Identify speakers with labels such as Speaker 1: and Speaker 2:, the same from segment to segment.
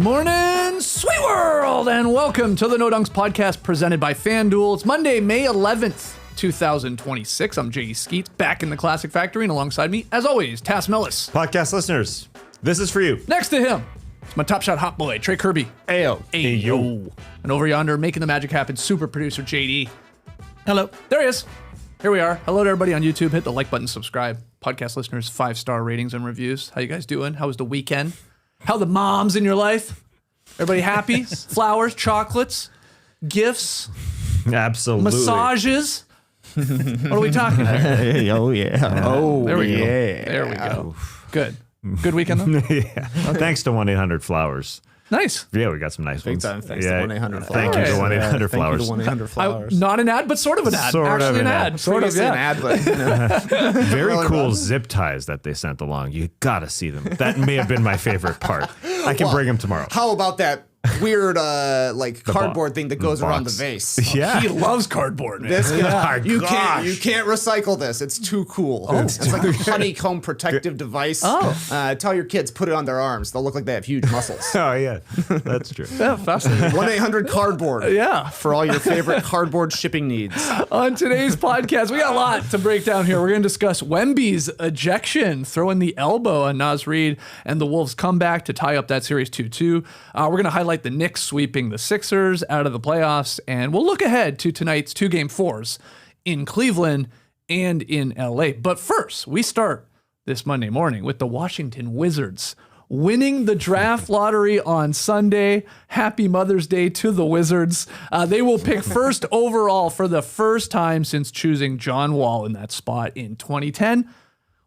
Speaker 1: Morning, sweet world, and welcome to the No Dunks podcast presented by FanDuel. It's Monday, May 11th, 2026. I'm J.E. Skeets, back in the Classic Factory, and alongside me, as always, Tass Mellis.
Speaker 2: Podcast listeners, this is for you.
Speaker 1: Next to him, it's my Top Shot hot boy, Trey Kirby.
Speaker 3: Ayo.
Speaker 1: Ayo. And over yonder, making the magic happen, super producer JD.
Speaker 3: Hello.
Speaker 1: There he is. Here we are. Hello to everybody on YouTube. Hit the like button, subscribe. Podcast listeners, 5-star ratings and reviews. How you guys doing? How was the weekend? How the moms in your life? Everybody happy? Flowers, chocolates, gifts,
Speaker 2: Absolutely.
Speaker 1: massages. What are we talking about?
Speaker 3: Oh, yeah. Oh,
Speaker 1: There we go.
Speaker 3: yeah.
Speaker 1: There we go. Good. Good weekend though?
Speaker 2: Yeah. Thanks to 1-800-Flowers.
Speaker 1: Nice.
Speaker 2: Yeah, we got some nice
Speaker 3: Big
Speaker 2: ones.
Speaker 3: time. Thanks
Speaker 2: Yeah.
Speaker 3: to 1-800-Flowers.
Speaker 2: Thank you to 1-800-Flowers.
Speaker 3: Thank you to 1-800-Flowers.
Speaker 1: Not an ad, but sort of an ad.
Speaker 2: Sort of
Speaker 1: Actually
Speaker 2: an
Speaker 1: an
Speaker 2: ad.
Speaker 1: ad. Sort of,
Speaker 3: Previously
Speaker 1: yeah.
Speaker 3: an ad, but, you know.
Speaker 2: Very
Speaker 3: Really
Speaker 2: cool
Speaker 3: well.
Speaker 2: zip ties that they sent along. You gotta see them. That may have been my favorite part. I can bring them tomorrow.
Speaker 3: How about that weird, cardboard thing that goes around the
Speaker 2: box.
Speaker 3: vase?
Speaker 2: Yeah.
Speaker 1: He loves cardboard, man.
Speaker 3: This guy,
Speaker 2: Oh,
Speaker 3: you
Speaker 2: gosh.
Speaker 3: can't recycle this. It's too cool. It's like a honeycomb protective device. Tell your kids put it on their arms. They'll look like they have huge muscles.
Speaker 2: Oh, yeah. That's true.
Speaker 1: Yeah, fascinating.
Speaker 3: 1-800-cardboard.
Speaker 1: Yeah.
Speaker 3: For all your favorite cardboard shipping needs.
Speaker 1: On today's podcast, we got a lot to break down here. We're going to discuss Wemby's ejection, throwing the elbow on Naz Reid, and the Wolves' comeback to tie up that series 2-2. We're going to highlight the Knicks sweeping the Sixers out of the playoffs, and we'll look ahead to tonight's 2 Game 4s in Cleveland and in LA. But first, we start this Monday morning with the Washington Wizards winning the draft lottery on Sunday. Happy Mother's Day to the Wizards. They will pick first overall for the first time since choosing John Wall in that spot in 2010.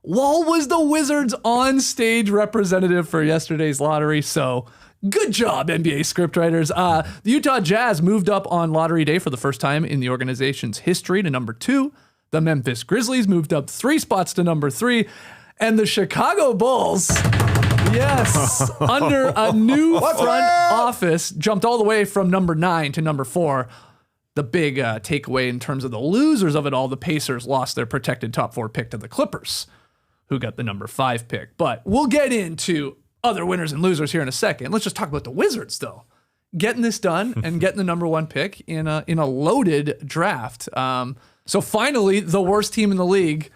Speaker 1: Wall was the Wizards on-stage representative for yesterday's lottery, so good job, NBA scriptwriters. The Utah Jazz moved up on lottery day for the first time in the organization's history to number 2. The Memphis Grizzlies moved up 3 spots to number 3. And the Chicago Bulls, yes, under a new front office, jumped all the way from number 9 to number 4. The big takeaway in terms of the losers of it all, the Pacers lost their protected top 4 pick to the Clippers, who got the number 5 pick. But we'll get into other winners and losers here in a second. Let's just talk about the Wizards, though. Getting this done and getting the number 1 pick in a loaded draft. So finally, the worst team in the league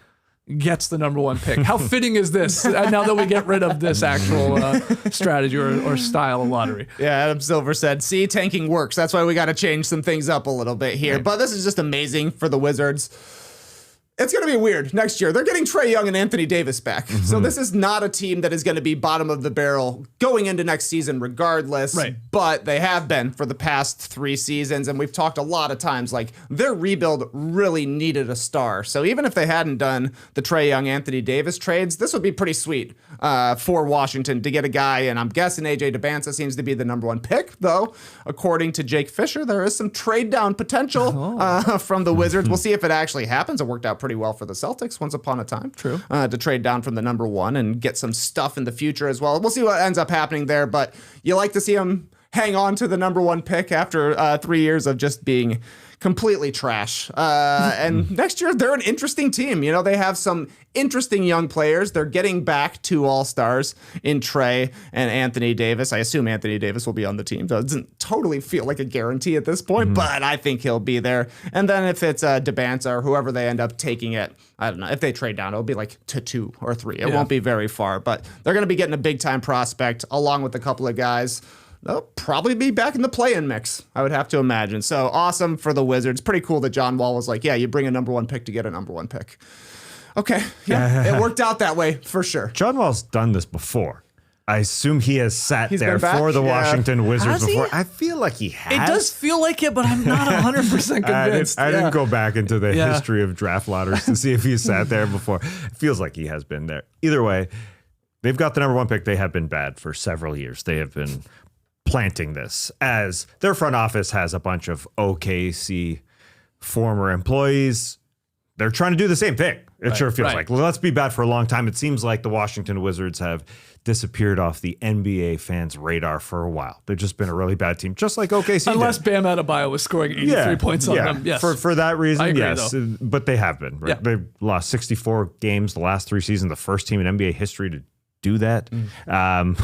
Speaker 1: gets the number 1 pick. How fitting is this now that we get rid of this actual strategy or style of lottery?
Speaker 3: Yeah, Adam Silver said, see, tanking works. That's why we got to change some things up a little bit here. But this is just amazing for the Wizards. It's going to be weird next year. They're getting Trae Young and Anthony Davis back. So this is not a team that is going to be bottom of the barrel going into next season regardless.
Speaker 1: Right.
Speaker 3: But they have been for the past 3 seasons. And we've talked a lot of times, like, their rebuild really needed a star. So even if they hadn't done the Trae Young, Anthony Davis trades, this would be pretty sweet for Washington to get a guy. And I'm guessing AJ Debance seems to be the number 1 pick, though. According to Jake Fisher, there is some trade down potential from the Wizards. We'll see if it actually happens. It worked out pretty well for the Celtics once upon a time. True. To trade down from the number 1 and get some stuff in the future as well. We'll see what ends up happening there, but you like to see them hang on to the number 1 pick after 3 years of just being completely trash. And next year, they're an interesting team. You know, they have some interesting young players. They're getting back 2 all-stars in Trae and Anthony Davis. I assume Anthony Davis will be on the team. So it doesn't totally feel like a guarantee at this point, but I think he'll be there. And then if it's Debance or whoever they end up taking it, I don't know. If they trade down, it'll be like to 2 or 3. It won't be very far, but they're going to be getting a big-time prospect along with a couple of guys. They'll probably be back in the play-in mix, I would have to imagine. So awesome for the Wizards. Pretty cool that John Wall was like, yeah, you bring a number 1 pick to get a number 1 pick. Okay, yeah, it worked out that way for sure.
Speaker 2: John Wall's done this before. I assume he has sat
Speaker 3: He's
Speaker 2: there
Speaker 3: been back?
Speaker 2: for the
Speaker 3: Yeah.
Speaker 2: Washington Wizards
Speaker 1: Has he?
Speaker 2: before. I feel like he has.
Speaker 1: It does feel like it, but I'm not 100% convinced.
Speaker 2: I didn't go back into the
Speaker 1: Yeah.
Speaker 2: history of draft lotteries to see if he sat there before. It feels like he has been there. Either way, they've got the number 1 pick. They have been bad for several years. They have been planting this as their front office has a bunch of OKC former employees. They're trying to do the same thing. It sure feels like, well, let's be bad for a long time. It seems like the Washington Wizards have disappeared off the NBA fans' radar for a while. They've just been a really bad team, just like OKC
Speaker 1: Unless
Speaker 2: did.
Speaker 1: Bam Adebayo was scoring 83 points on them. Yes.
Speaker 2: For that reason,
Speaker 1: I agree,
Speaker 2: yes.
Speaker 1: though.
Speaker 2: But they have been. Right?
Speaker 1: Yeah.
Speaker 2: They've lost 64 games the last 3 seasons, the first team in NBA history to do that,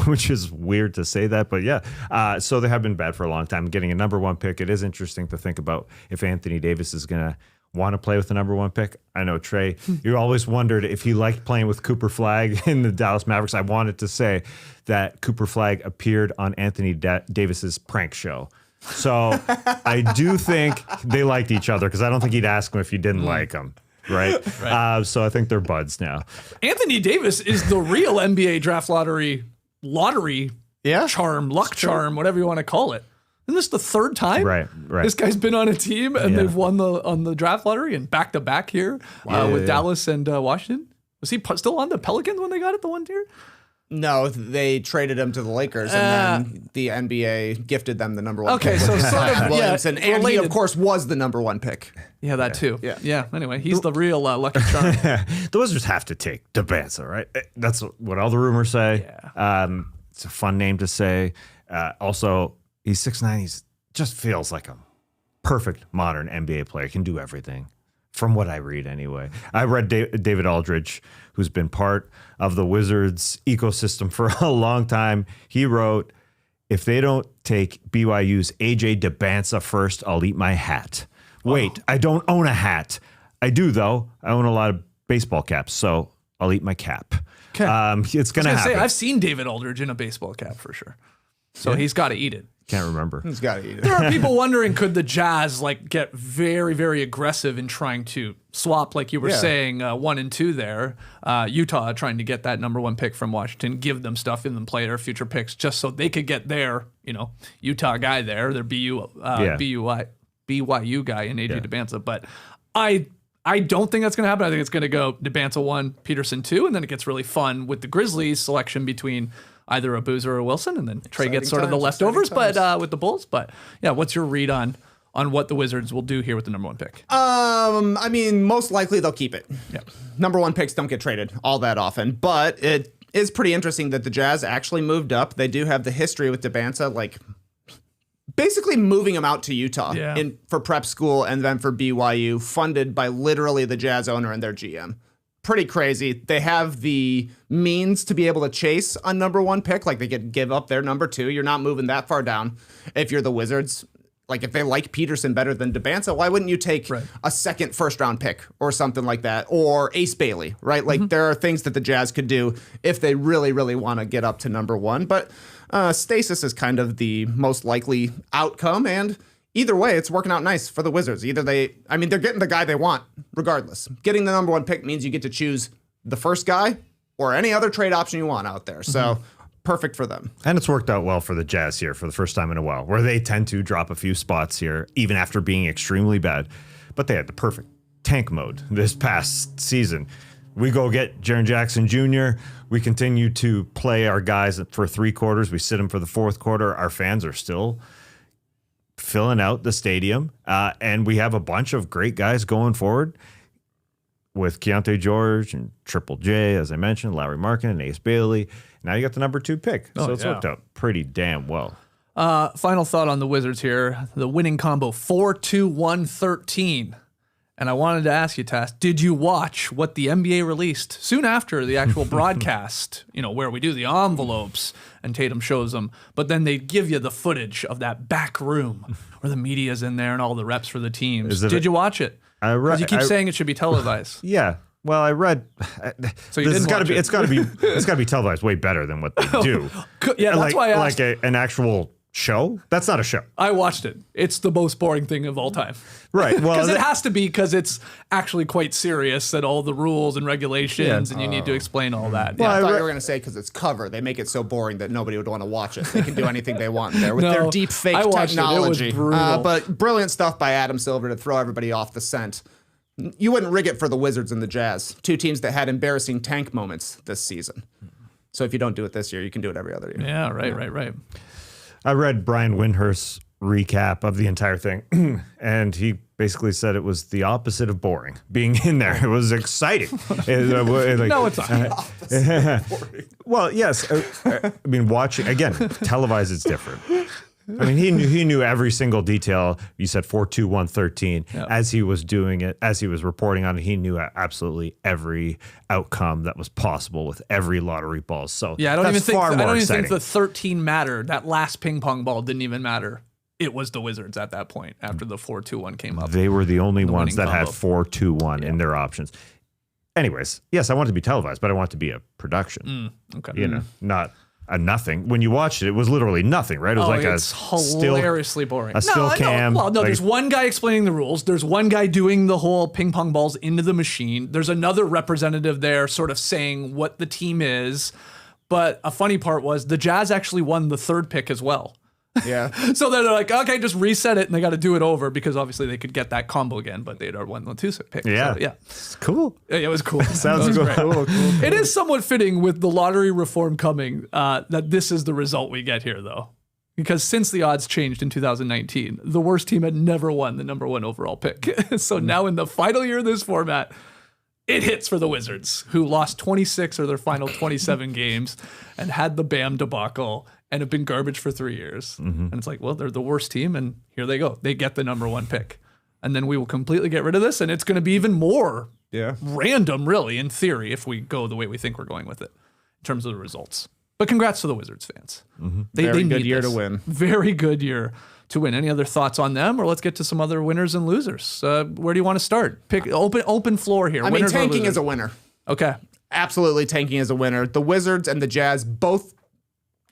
Speaker 2: which is weird to say that, but yeah. So they have been bad for a long time. Getting a number 1 pick, it is interesting to think about if Anthony Davis is going to want to play with the number 1 pick. I know, Trey, you always wondered if he liked playing with Cooper Flagg in the Dallas Mavericks. I wanted to say that Cooper Flagg appeared on Anthony Davis's prank show. So I do think they liked each other because I don't think he'd ask him if he didn't like him. Right. So I think they're buds now.
Speaker 1: Anthony Davis is the real NBA draft lottery charm, luck charm, whatever you want to call it. Isn't this the 3rd time?
Speaker 2: Right.
Speaker 1: This guy's been on a team and they've won on the draft lottery and back to back here with Dallas and Washington. Was he still on the Pelicans when they got it the one year?
Speaker 3: No, they traded him to the Lakers, and then the NBA gifted them the number 1 pick.
Speaker 1: Okay, so sort of
Speaker 3: Williamson, and he, of course, was the number 1 pick.
Speaker 1: Yeah, that too. Yeah. Anyway, he's the real lucky charm.
Speaker 2: The Wizards have to take Debanza, right? That's what all the rumors say. Yeah. It's a fun name to say. Also, he's 6'9". He's just feels like a perfect modern NBA player. Can do everything. From what I read, anyway. I read David Aldridge, who's been part of the Wizards ecosystem for a long time. He wrote, if they don't take BYU's AJ Debanza first, I'll eat my hat. Wait, I don't own a hat. I do, though. I own a lot of baseball caps, so I'll eat my cap.
Speaker 1: Okay.
Speaker 2: It's going to happen.
Speaker 1: I've seen David Aldridge in a baseball cap for sure. So he's got to eat it.
Speaker 2: Can't remember.
Speaker 3: He's got to eat it.
Speaker 1: There are people wondering, could the Jazz get very, very aggressive in trying to swap, like you were saying, 1 and 2 there. Utah trying to get that number 1 pick from Washington, give them stuff in them, play their future picks, just so they could get their, Utah guy there, their BYU guy in AJ Debanza. But I don't think that's going to happen. I think it's going to go Debanza 1, Peterson 2, and then it gets really fun with the Grizzlies selection between either a Boozer or a Wilson, and then Trey gets sort of the leftovers, but with the Bulls. But yeah, what's your read on what the Wizards will do here with the number 1 pick?
Speaker 3: I mean, most likely they'll keep it.
Speaker 1: Yeah.
Speaker 3: Number 1 picks don't get traded all that often, but it is pretty interesting that the Jazz actually moved up. They do have the history with Debanza, basically moving him out to Utah for prep school and then for BYU, funded by literally the Jazz owner and their GM. Pretty crazy. They have the means to be able to chase a number 1 pick. They could give up their number 2. You're not moving that far down. If you're the Wizards, if they like Peterson better than Debanza, why wouldn't you take a second first-round pick or something like that? Or Ace Bailey, right? There are things that the Jazz could do if they really, really want to get up to number 1. But stasis is kind of the most likely outcome, and either way, it's working out nice for the Wizards. They're getting the guy they want, regardless. Getting the number 1 pick means you get to choose the first guy or any other trade option you want out there. So perfect for them.
Speaker 2: And it's worked out well for the Jazz here for the first time in a while, where they tend to drop a few spots here, even after being extremely bad. But they had the perfect tank mode this past season. We go get Jaren Jackson Jr. We continue to play our guys for 3 quarters. We sit them for the 4th quarter. Our fans are still filling out the stadium, and we have a bunch of great guys going forward with Keontae George and Triple J, as I mentioned, Lauri Markkanen and Ace Bailey. Now you got the number 2 pick, so it's worked out pretty damn well.
Speaker 1: Final thought on the Wizards here. The winning combo, 4-2-1-13. And I wanted to ask you, Tass, did you watch what the NBA released soon after the actual broadcast, where we do the envelopes and Tatum shows them, but then they give you the footage of that back room where the media's in there and all the reps for the teams. Did you watch it?
Speaker 2: I read.
Speaker 1: Because you keep saying it should be televised.
Speaker 2: Yeah. Well, I read.
Speaker 1: So you didn't watch it.
Speaker 2: It's got to be televised way better than what they do.
Speaker 1: Yeah, that's why I asked.
Speaker 2: An actual show? That's not a show.
Speaker 1: I watched it. It's the most boring thing of all time.
Speaker 2: Right. Well,
Speaker 1: because it has to be, because it's actually quite serious and all the rules and regulations, and you need to explain all that.
Speaker 3: Well, I thought you were going to say because it's cover. They make it so boring that nobody would want to watch it. They can do anything they want there with their deep fake technology.
Speaker 1: It was brutal.
Speaker 3: But brilliant stuff by Adam Silver to throw everybody off the scent. You wouldn't rig it for the Wizards and the Jazz, 2 teams that had embarrassing tank moments this season. So if you don't do it this year, you can do it every other year.
Speaker 1: Yeah, right.
Speaker 2: I read Brian Windhorst's recap of the entire thing, and he basically said it was the opposite of boring. Being in there, it was exciting.
Speaker 1: No, it's not.
Speaker 2: Well, yes. I mean, watching again, televised is different. I mean, he knew every single detail. You said 4-2-1-13 as he was doing it, as he was reporting on it. He knew absolutely every outcome that was possible with every lottery ball. So
Speaker 1: I don't even think the 13 mattered. That last ping pong ball didn't even matter. It was the Wizards at that point after the 4-2-1 came up.
Speaker 2: They were the only ones that had
Speaker 1: combo.
Speaker 2: 4-2-1 in their options. Anyways, yes, I want it to be televised, but I want it to be a production.
Speaker 1: Okay.
Speaker 2: You know, not a nothing. When you watched it, it was literally nothing, right? It was
Speaker 1: it's hilariously boring.
Speaker 2: A still cam.
Speaker 1: Well, no, there's one guy explaining the rules. There's one guy doing the whole ping pong balls into the machine. There's another representative there sort of saying what the team is. But a funny part was the Jazz actually won the third pick as well.
Speaker 3: Yeah.
Speaker 1: So they're like, okay, just reset it, and they got to do it over because obviously they could get that combo again, but they'd already won the 2 pick.
Speaker 2: Yeah.
Speaker 1: So,
Speaker 2: It's cool.
Speaker 1: It was cool.
Speaker 2: Sounds cool.
Speaker 1: It is somewhat fitting with the lottery reform coming that this is the result we get here, though. Because since the odds changed in 2019, the worst team had never won the number 1 overall pick. So now in the final year of this format, it hits for the Wizards, who lost 26 of their final 27 games and had the Bam debacle and have been garbage for 3 years. And it's like, well, they're the worst team, and here they go. They get the number 1 pick. And then we will completely get rid of this, and it's going to be even more random, really, in theory, if we go the way we think we're going with it in terms of the results. But congrats to the Wizards fans. They
Speaker 3: Very
Speaker 1: need
Speaker 3: good year
Speaker 1: this.
Speaker 3: to win.
Speaker 1: Very good year to win. Any other thoughts on them, or let's get to some other winners and losers? Where do you want to start? Pick open floor here.
Speaker 3: I mean, tanking is a winner.
Speaker 1: Okay.
Speaker 3: Absolutely, tanking is a winner. The Wizards and the Jazz both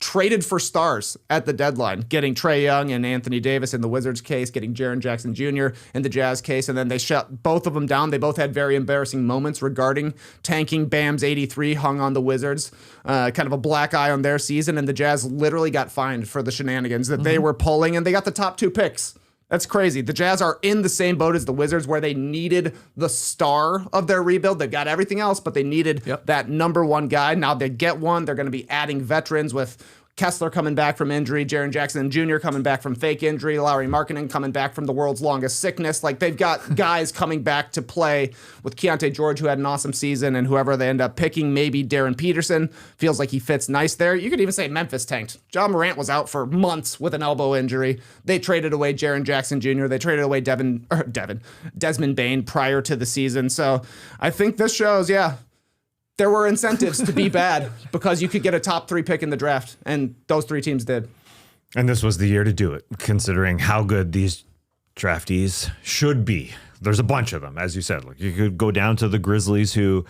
Speaker 3: traded for stars at the deadline, getting Trae Young and Anthony Davis in the Wizards case, getting Jaren Jackson Jr. in the Jazz case, and then they shut both of them down. They both had very embarrassing moments regarding tanking. Bam's 83 hung on the Wizards, kind of a black eye on their season, and the Jazz literally got fined for the shenanigans that they were pulling, and they got the top 2 picks. That's crazy. The Jazz are in the same boat as the Wizards where they needed the star of their rebuild. They've got everything else, but they needed that number 1 guy. Now they get one. They're going to be adding veterans with Kessler coming back from injury, Jaren Jackson Jr. coming back from fake injury, Lauri Markkanen coming back from the world's longest sickness. Like, they've got guys coming back to play with Keontae George, who had an awesome season, and whoever they end up picking, maybe Darren Peterson, feels like he fits nice there. You could even say Memphis tanked. John Morant was out for months with an elbow injury. They traded away Jaren Jackson Jr. They traded away Desmond Bane prior to the season. So I think this shows, there were incentives to be bad because you could get a top 3 pick in the draft, and those 3 teams did.
Speaker 2: And this was the year to do it, considering how good these draftees should be. There's a bunch of them, as you said. Like, you could go down to the Grizzlies, who,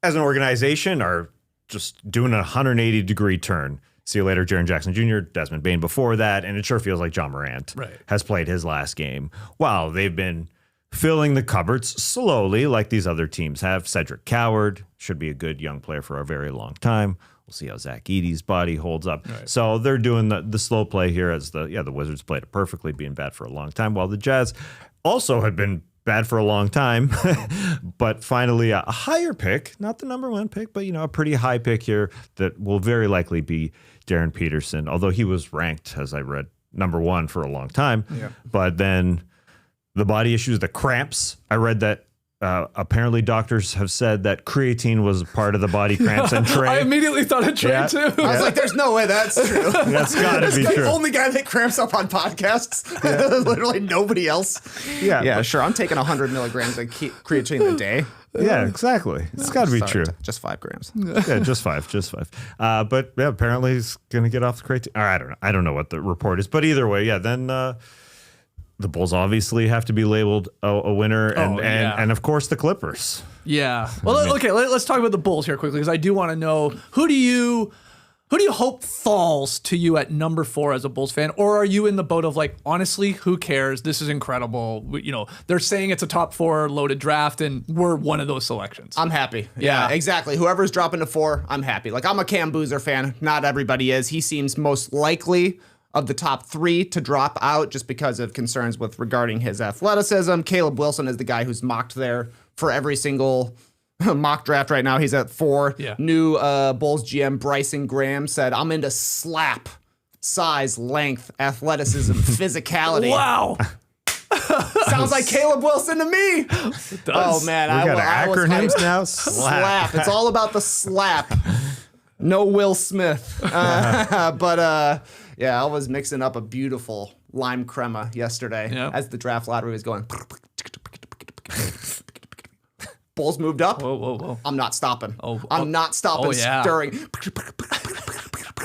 Speaker 2: as an organization, are just doing a 180-degree turn. See you later, Jaren Jackson Jr., Desmond Bane before that, and it sure feels like John Morant has played his last game. Wow, they've been filling the cupboards slowly, like these other teams have. Cedric Coward should be a good young player for a very long time. We'll see how Zach Edey's body holds up. So they're doing the slow play here, as the Wizards played it perfectly, being bad for a long time, while the Jazz also had been bad for a long time, but finally a higher pick, not the number 1 pick, but a pretty high pick here that will very likely be Darren Peterson, although he was ranked, as I read, number 1 for a long time. But then the body issues, the cramps. I read that apparently doctors have said that creatine was part of the body cramps and Trae.
Speaker 1: I immediately thought of Trae too.
Speaker 3: I was like, there's no way that's true.
Speaker 2: That's got to be
Speaker 3: the
Speaker 2: true.
Speaker 3: only guy that cramps up on podcasts. Literally nobody else. Yeah, sure. I'm taking 100 milligrams of creatine a day.
Speaker 2: Yeah, exactly. It's got to be true.
Speaker 3: Just 5 grams.
Speaker 2: Yeah, just five. But apparently he's going to get off the creatine. Or I don't know what the report is. But either way, then the Bulls obviously have to be labeled a winner, and of course the Clippers.
Speaker 1: Yeah. Well, okay. Let's talk about the Bulls here quickly, because I do want to know who do you hope falls to you at number 4 as a Bulls fan, or are you in the boat of like, honestly, who cares? This is incredible. They're saying it's a top 4 loaded draft, and we're one of those selections.
Speaker 3: I'm happy. Yeah, exactly. Whoever's dropping to 4, I'm happy. Like, I'm a Cam Boozer fan. Not everybody is. He seems most likely of the top 3 to drop out just because of concerns regarding his athleticism. Caleb Wilson is the guy who's mocked there for every single mock draft right now. He's at 4.
Speaker 1: Yeah.
Speaker 3: New Bulls GM Bryson Graham said, I'm into slap, size, length, athleticism, physicality.
Speaker 1: Wow.
Speaker 3: Sounds like Caleb Wilson to me.
Speaker 1: It does.
Speaker 3: Oh, man.
Speaker 2: We got
Speaker 3: I was
Speaker 2: acronyms
Speaker 3: hyped.
Speaker 2: now.
Speaker 3: Slap. It's all about the slap. No Will Smith. But Yeah, I was mixing up a beautiful lime crema yesterday as the draft lottery was going. Bulls moved up.
Speaker 1: Whoa.
Speaker 3: I'm not stopping. I'm not stopping stirring.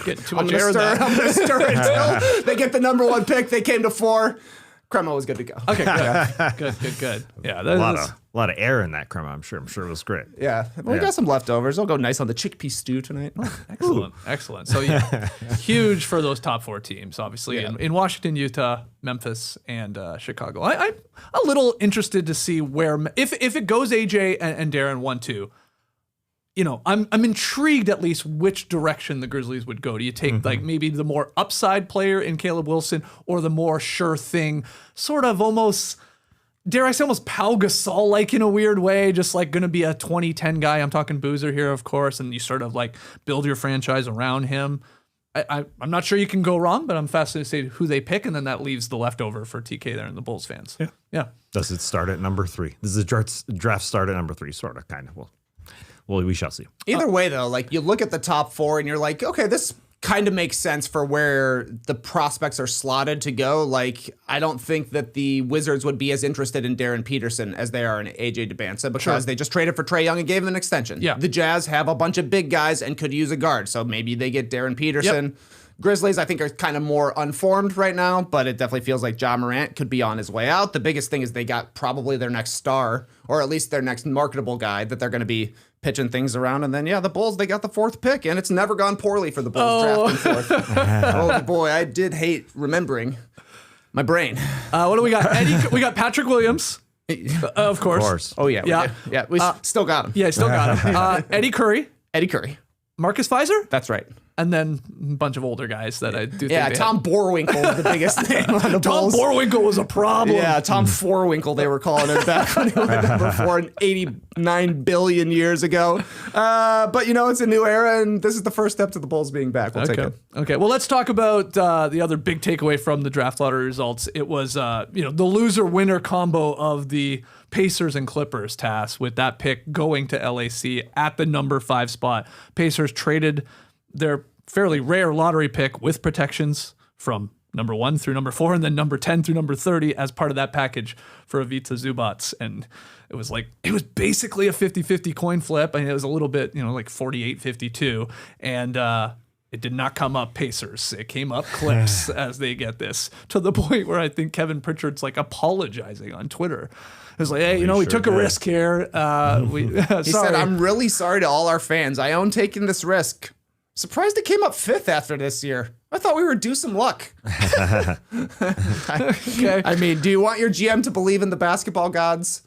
Speaker 1: Getting too much air in that.
Speaker 3: I'm going to stir until they get the number 1 pick. They came to 4. Crema was good to go.
Speaker 1: Okay, good. Yeah,
Speaker 2: A lot of air in that crema, I'm sure. It was great.
Speaker 3: Yeah. We got some leftovers. It'll go nice on the chickpea stew tonight.
Speaker 1: Excellent. So, huge for those top 4 teams, obviously, in Washington, Utah, Memphis, and Chicago. I'm a little interested to see where, if it goes AJ and Darren 1-2, I'm intrigued at least which direction the Grizzlies would go. Do you take like maybe the more upside player in Caleb Wilson or the more sure thing, sort of almost, dare I say, almost Pau Gasol-like in a weird way, just like going to be a 2010 guy. I'm talking Boozer here, of course, and you sort of like build your franchise around him. I'm not sure you can go wrong, but I'm fascinated to see who they pick, and then that leaves the leftover for TK there and the Bulls fans. Yeah.
Speaker 2: Does it start at number 3? Does the draft start at number 3? Sort of, kind of. Well, we shall see.
Speaker 3: Either way, though, like you look at the top 4 and you're like, okay, this kind of makes sense for where the prospects are slotted to go. Like, I don't think that the Wizards would be as interested in Darren Peterson as they are in AJ Dubance because they just traded for Trae Young and gave him an extension.
Speaker 1: Yeah.
Speaker 3: The Jazz have a bunch of big guys and could use a guard, so maybe they get Darren Peterson.
Speaker 1: Yep.
Speaker 3: Grizzlies, I think, are kind of more unformed right now, but it definitely feels like Ja Morant could be on his way out. The biggest thing is they got probably their next star, or at least their next marketable guy that they're going to be pitching things around. And then, the Bulls, they got the 4th pick, and it's never gone poorly for the Bulls drafting 4th. Oh, boy, I did hate remembering my brain.
Speaker 1: What do we got? We got Patrick Williams, of course.
Speaker 3: Oh, yeah. We still got him.
Speaker 1: Yeah, still got him. Eddie Curry. Marcus Fizer?
Speaker 3: That's right.
Speaker 1: And then a bunch of older guys that I do think
Speaker 3: Yeah, Tom Borwinkle was the biggest name on the Bulls.
Speaker 1: Tom Borwinkle was a problem.
Speaker 3: Yeah, Tom Forwinkle, they were calling it back when he went number 4 in 89 billion years ago. But, it's a new era, and this is the first step to the Bulls being back. We'll take it.
Speaker 1: Okay, well, let's talk about the other big takeaway from the draft lottery results. It was, the loser-winner combo of the Pacers and Clippers, Tass, with that pick going to LAC at the number 5 spot. Pacers traded their fairly rare lottery pick with protections from number 1 through number 4 and then number 10 through number 30 as part of that package for Ivica Zubac. And it was basically a 50-50 coin flip. I mean, it was a little bit, like 48-52. And it did not come up Pacers. It came up Clips as they get this, to the point where I think Kevin Pritchard's apologizing on Twitter. It was like, hey, we took a risk here.
Speaker 3: He said, I'm really sorry to all our fans. I own taking this risk. Surprised it came up 5th after this year. I thought we were due some luck. Okay. I mean, do you want your GM to believe in the basketball gods?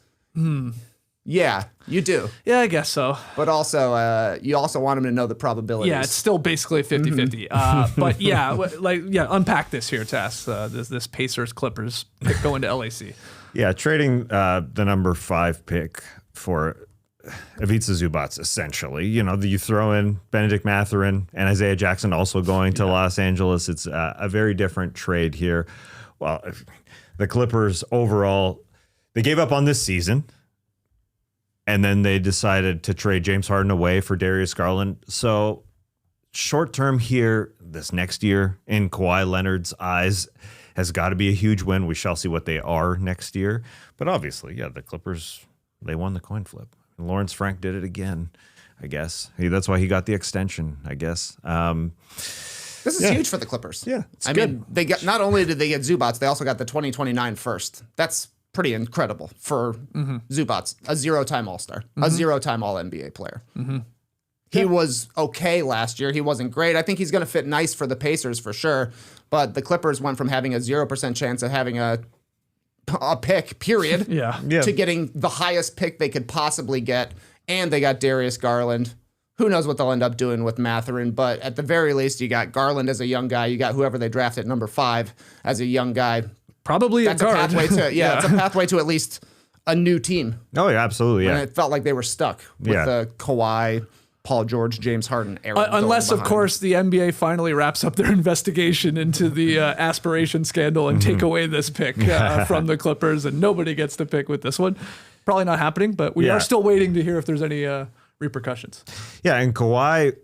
Speaker 3: Yeah, you do.
Speaker 1: Yeah, I guess so.
Speaker 3: But also, you also want him to know the probabilities.
Speaker 1: Yeah, it's still basically 50-50. But unpack this here, Tess. This Pacers Clippers pick going to LAC.
Speaker 2: Yeah, trading the number 5 pick for Ivica Zubac, essentially. You throw in Benedict Mathurin and Isaiah Jackson also going to Los Angeles. It's a very different trade here. Well, the Clippers overall, they gave up on this season, and then they decided to trade James Harden away for Darius Garland. So short term here, this next year, in Kawhi Leonard's eyes, has got to be a huge win. We shall see what they are next year. But obviously, the Clippers, they won the coin flip. Lawrence Frank did it again, I guess. That's why he got the extension, I guess.
Speaker 3: This is huge for the Clippers.
Speaker 2: Yeah,
Speaker 3: I mean, they got, not only did they get Zubac, they also got the 2029 first. That's pretty incredible for Zubac, a 0-time All-Star, a 0-time All-NBA player. He was okay last year. He wasn't great. I think he's going to fit nice for the Pacers for sure. But the Clippers went from having a 0% chance of having a pick, period, to getting the highest pick they could possibly get. And they got Darius Garland. Who knows what they'll end up doing with Mathurin, but at the very least, you got Garland as a young guy. You got whoever they drafted at number 5 as a young guy.
Speaker 1: Probably
Speaker 3: That's
Speaker 1: a guard.
Speaker 3: pathway to it's a pathway to at least a new team.
Speaker 2: Oh, yeah, absolutely,
Speaker 3: And it felt like they were stuck with the Kawhi, Paul George, James Harden era.
Speaker 1: Unless, of course, the NBA finally wraps up their investigation into the aspiration scandal and take away this pick from the Clippers, and nobody gets to pick with this one. Probably not happening, but we are still waiting to hear if there's any repercussions.
Speaker 2: Yeah, and Kawhi,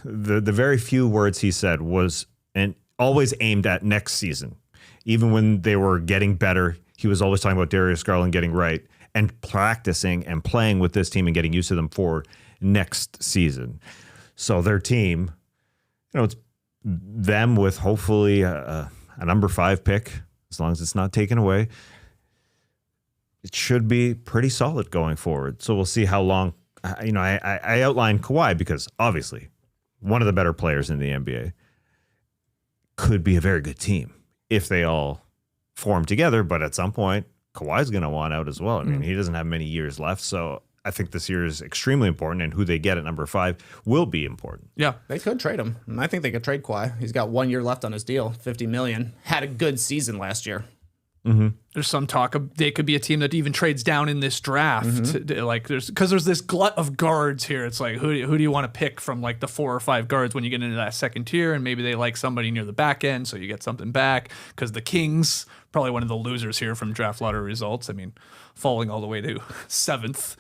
Speaker 2: the very few words he said was, and always aimed at next season. Even when they were getting better, he was always talking about Darius Garland getting right and practicing and playing with this team and getting used to them for next season. So their team, it's them with hopefully a number 5 pick, as long as it's not taken away. It should be pretty solid going forward. So we'll see how long. I outlined Kawhi because obviously one of the better players in the NBA, could be a very good team if they all form together. But at some point, Kawhi's going to want out as well. I mean, he doesn't have many years left. So I think this year is extremely important, and who they get at number 5 will be important.
Speaker 1: Yeah.
Speaker 3: They could trade him. I think they could trade Kawhi. He's got 1 year left on his deal, $50 million. Had a good season last year.
Speaker 1: Mm-hmm. There's some talk of they could be a team that even trades down in this draft. Like there's this glut of guards here. It's like who do you want to pick from like the 4 or 5 guards when you get into that second tier, and maybe they like somebody near the back end, so you get something back. Because the Kings, probably one of the losers here from draft lottery results. I mean, falling all the way to 7th.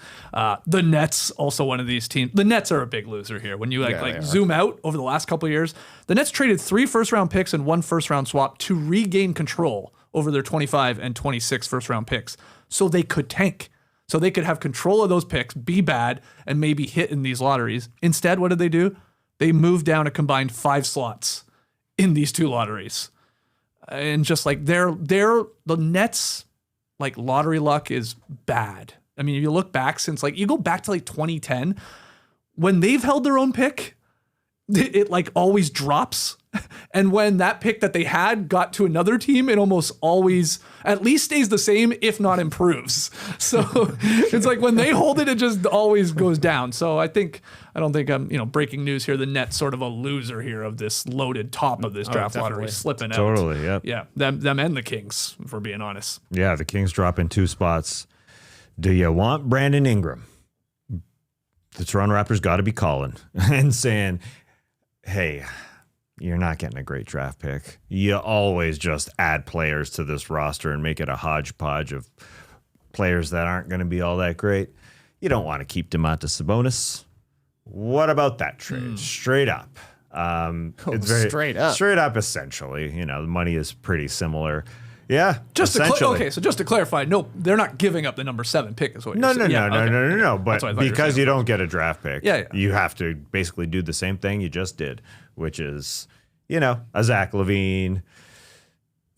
Speaker 1: The Nets, also one of these teams. The Nets are a big loser here. When you zoom out over the last couple of years, the Nets traded 3 first-round picks and 1 first-round swap to regain control over their 25 and 26 first-round picks, so they could tank. So they could have control of those picks, be bad, and maybe hit in these lotteries. Instead, what did they do? They moved down a combined 5 slots in these 2 lotteries. And just like the Nets, like lottery luck is bad. I mean, if you look back since you go back to 2010, when they've held their own pick, it like always drops. And when that pick that they had got to another team, it almost always at least stays the same, if not improves. So it's like when they hold it, it just always goes down. So I don't think I'm, breaking news here. The Nets sort of a loser here of this loaded top of this draft lottery slipping out.
Speaker 2: Totally, yeah.
Speaker 1: Yeah, them and the Kings, if we're being honest.
Speaker 2: Yeah, the Kings drop in 2 spots. Do you want Brandon Ingram? The Toronto Raptors got to be calling and saying, hey, you're not getting a great draft pick. You always just add players to this roster and make it a hodgepodge of players that aren't going to be all that great. You don't want to keep Domantas Sabonis. What about that trade? Straight up. It's very
Speaker 3: straight up.
Speaker 2: Straight up, essentially. The money is pretty similar. Yeah,
Speaker 1: just to clarify, no, they're not giving up the number 7 pick. Is what you're saying.
Speaker 2: No. But because you don't get a draft pick, you have to basically do the same thing you just did, which is, a Zach LaVine,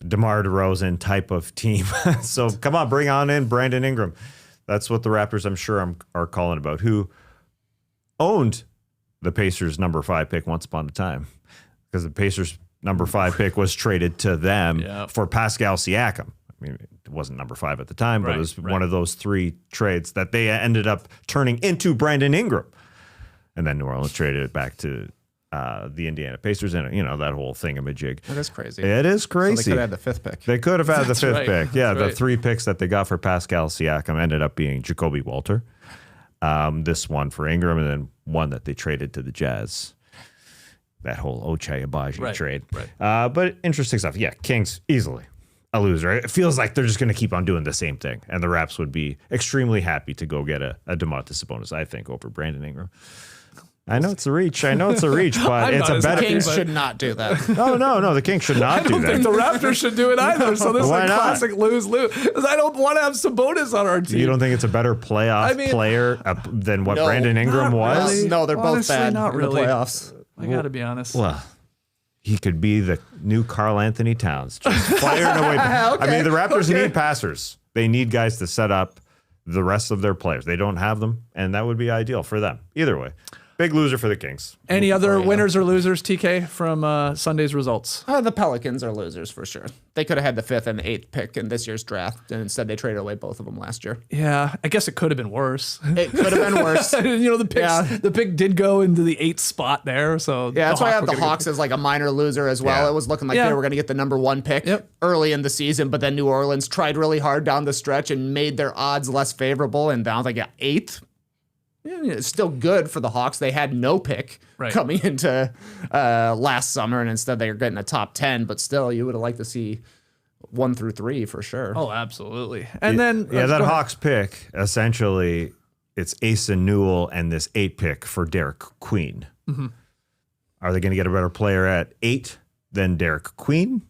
Speaker 2: DeMar DeRozan type of team. So come on, bring on in Brandon Ingram. That's what the Raptors, I'm sure, are calling about, who owned the Pacers' number 5 pick once upon a time, because the Pacers' number 5 pick was traded to them for Pascal Siakam. I mean, it wasn't number 5 at the time, but it was one of those 3 trades that they ended up turning into Brandon Ingram. And then New Orleans traded it back to the Indiana Pacers, and that whole thingamajig.
Speaker 3: That is crazy.
Speaker 2: It is crazy.
Speaker 3: So they could have had the 5th pick.
Speaker 2: They could have had the 5th pick. Yeah,
Speaker 1: That's
Speaker 2: the 3 picks that they got for Pascal Siakam ended up being Jacoby Walter. This one for Ingram, and then one that they traded to the Jazz. That whole Ochai Agbaji trade. Right. But interesting stuff. Yeah, Kings, easily a loser. It feels like they're just going to keep on doing the same thing. And the Raps would be extremely happy to go get a Domantas Sabonis, I think, over Brandon Ingram. I know it's a reach, but it's a better.
Speaker 3: The Kings should not do that.
Speaker 2: No, the Kings should not do that.
Speaker 1: I don't think the Raptors should do it either. So this is a classic lose-lose. Because I don't want to have Sabonis on our team.
Speaker 2: You don't think it's a better playoff player than what Brandon Ingram was?
Speaker 1: Really.
Speaker 3: No, they're both bad
Speaker 1: not really.
Speaker 3: in the playoffs.
Speaker 1: I got to be honest.
Speaker 2: Well, he could be the new Karl Anthony Towns, just firing away. I mean, the Raptors need passers. They need guys to set up the rest of their players. They don't have them, and that would be ideal for them. Either way. Big loser for the Kings.
Speaker 1: Any other winners or losers, TK, from Sunday's results?
Speaker 3: The Pelicans are losers for sure. They could have had the 5th and the 8th pick in this year's draft, and instead they traded away both of them last year.
Speaker 1: Yeah, I guess it could have been worse.
Speaker 3: It could have been worse.
Speaker 1: The pick did go into the 8th spot there. So
Speaker 3: that's why I have the Hawks as like a minor loser as well. It was looking like they were going to get the number 1 pick early in the season, but then New Orleans tried really hard down the stretch and made their odds less favorable, and now they got 8th. It's still good for the Hawks. They had no pick coming into last summer, and instead they are getting a top 10. But still, you would have liked to see 1 through 3 for sure.
Speaker 1: Oh, absolutely. And then
Speaker 2: that Hawks pick, essentially, it's Asa Newell and this 8 pick for Derek Queen. Mm-hmm. Are they going to get a better player at 8 Then Derek Queen.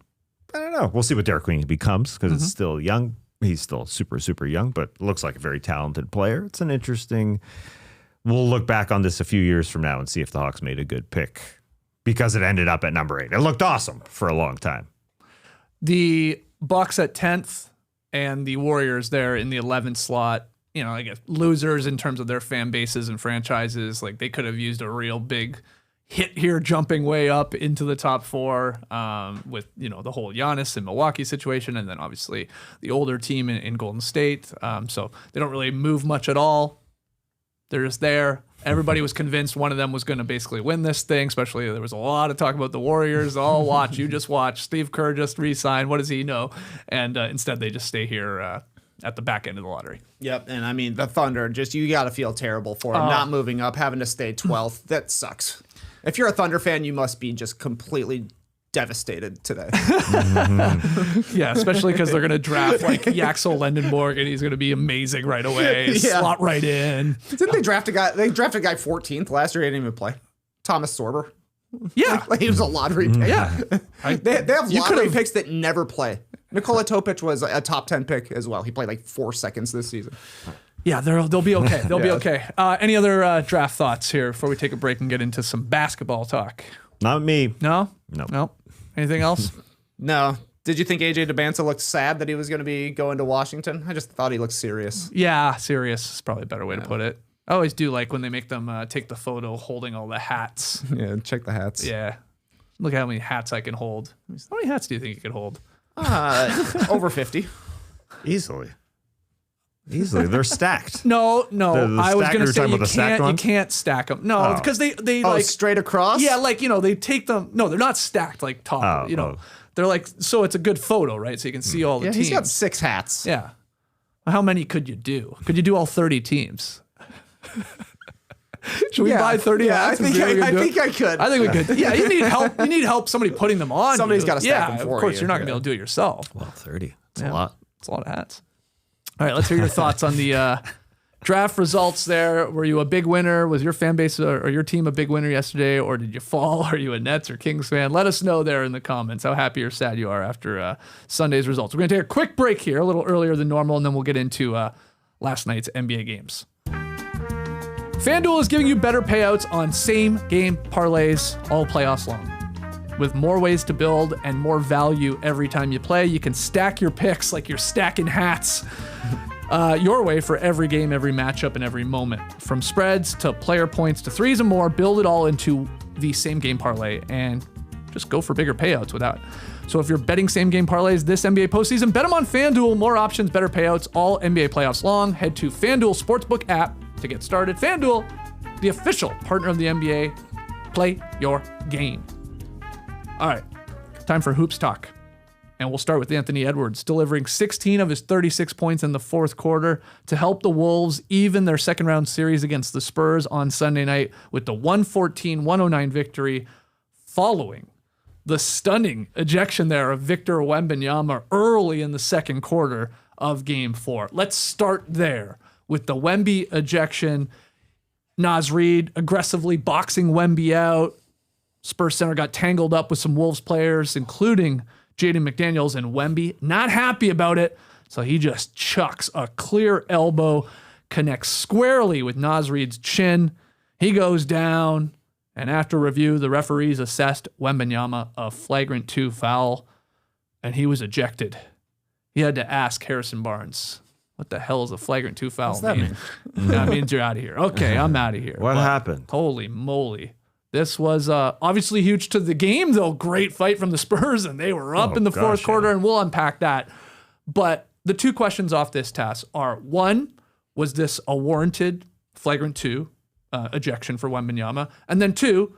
Speaker 2: I don't know. We'll see what Derek Queen becomes because it's still young. He's still super, super young, but looks like a very talented player. It's an interesting. We'll look back on this a few years from now and see if the Hawks made a good pick because it ended up at number 8. It looked awesome for a long time.
Speaker 1: The Bucks at 10th and the Warriors there in the 11th slot. You know, I guess losers in terms of their fan bases and franchises. Like they could have used a real big hit here, jumping way up into the top 4 with, you know, the whole Giannis and Milwaukee situation. And then obviously the older team in Golden State. So they don't really move much at all. They're just there. Everybody was convinced one of them was going to basically win this thing, especially there was a lot of talk about the Warriors. Oh, watch, you just watch. Steve Kerr just re-signed. What does he know? And instead they just stay here at the back end of the lottery.
Speaker 3: Yep, and I mean, the Thunder, just you got to feel terrible for them, not moving up, having to stay 12th. That sucks. If you're a Thunder fan, you must be just completely devastated today.
Speaker 1: Yeah, especially because they're going to draft like Yaxel Lendenborg, and he's going to be amazing right away. Slot right in.
Speaker 3: Didn't they draft a guy? They drafted a guy 14th last year. He didn't even play. Thomas Sorber.
Speaker 1: Yeah.
Speaker 3: Like he was a lottery pick.
Speaker 1: Yeah.
Speaker 3: They have lottery picks that never play. Nikola Topic was a top 10 pick as well. He played like 4 seconds this season.
Speaker 1: Yeah, they'll be okay. They'll be okay. Any other draft thoughts here before we take a break and get into some basketball talk?
Speaker 2: Not me.
Speaker 1: No?
Speaker 2: Nope.
Speaker 1: Nope. Anything else?
Speaker 3: No. Did you think AJ DeBanza looked sad that he was going to be going to Washington? I just thought he looked serious.
Speaker 1: Yeah, serious is probably a better way to put it. I always do like when they make them take the photo holding all the hats.
Speaker 3: Yeah, check the hats.
Speaker 1: Yeah. Look how many hats I can hold. How many hats do you think you could hold?
Speaker 3: Over 50.
Speaker 2: Easily. They're stacked.
Speaker 1: No.
Speaker 2: The
Speaker 1: I was going to say you
Speaker 2: ones?
Speaker 1: can't stack them. No, because they like
Speaker 3: straight across?
Speaker 1: Yeah, like, you know, they take them. No, they're not stacked like top. They're like, so it's a good photo, right? So you can see all the teams.
Speaker 3: He's got 6 hats.
Speaker 1: Yeah. How many could you do? Could you do all 30 teams? Should we buy 30 hats?
Speaker 3: I think I could.
Speaker 1: I think we could. Yeah, you need help. You need help somebody putting them on.
Speaker 3: Somebody's got to stack them for you.
Speaker 1: Of course, you're not going to be able to do it yourself.
Speaker 2: Well, 30. That's a lot.
Speaker 1: It's a lot of hats. All right, let's hear your thoughts on the draft results there. Were you a big winner? Was your fan base or your team a big winner yesterday, or did you fall? Are you a Nets or Kings fan? Let us know there in the comments how happy or sad you are after Sunday's results. We're going to take a quick break here, a little earlier than normal, and then we'll get into last night's NBA games. FanDuel is giving you better payouts on same-game parlays all playoffs long. With more ways to build and more value every time you play, you can stack your picks like you're stacking hats your way for every game, every matchup, and every moment. From spreads to player points to threes and more, build it all into the same-game parlay and just go for bigger payouts without. So if you're betting same-game parlays this NBA postseason, bet them on FanDuel. More options, better payouts, all NBA playoffs long. Head to FanDuel Sportsbook app to get started. FanDuel, the official partner of the NBA. Play your game. All right, time for Hoops Talk. And we'll start with Anthony Edwards, delivering 16 of his 36 points in the fourth quarter to help the Wolves even their second-round series against the Spurs on Sunday night with the 114-109 victory following the stunning ejection there of Victor Wembanyama early in the second quarter of Game 4. Let's start there with the Wemby ejection. Naz Reid aggressively boxing Wemby out. Spurs center got tangled up with some Wolves players, including Jaden McDaniels, and Wemby not happy about it. So he just chucks a clear elbow, connects squarely with Naz Reid's chin. He goes down. And after review, the referees assessed Wembanyama a flagrant 2 foul, and he was ejected. He had to ask Harrison Barnes, what the hell is a flagrant 2 foul
Speaker 3: What's that mean?
Speaker 1: That means you're out of here. Okay, I'm out of here.
Speaker 2: What happened?
Speaker 1: Holy moly. This was obviously huge to the game, though. Great fight from the Spurs, and they were up in the fourth quarter, and we'll unpack that. But the two questions off this task are, one, was this a warranted flagrant 2 ejection for Wembanyama? And then 2,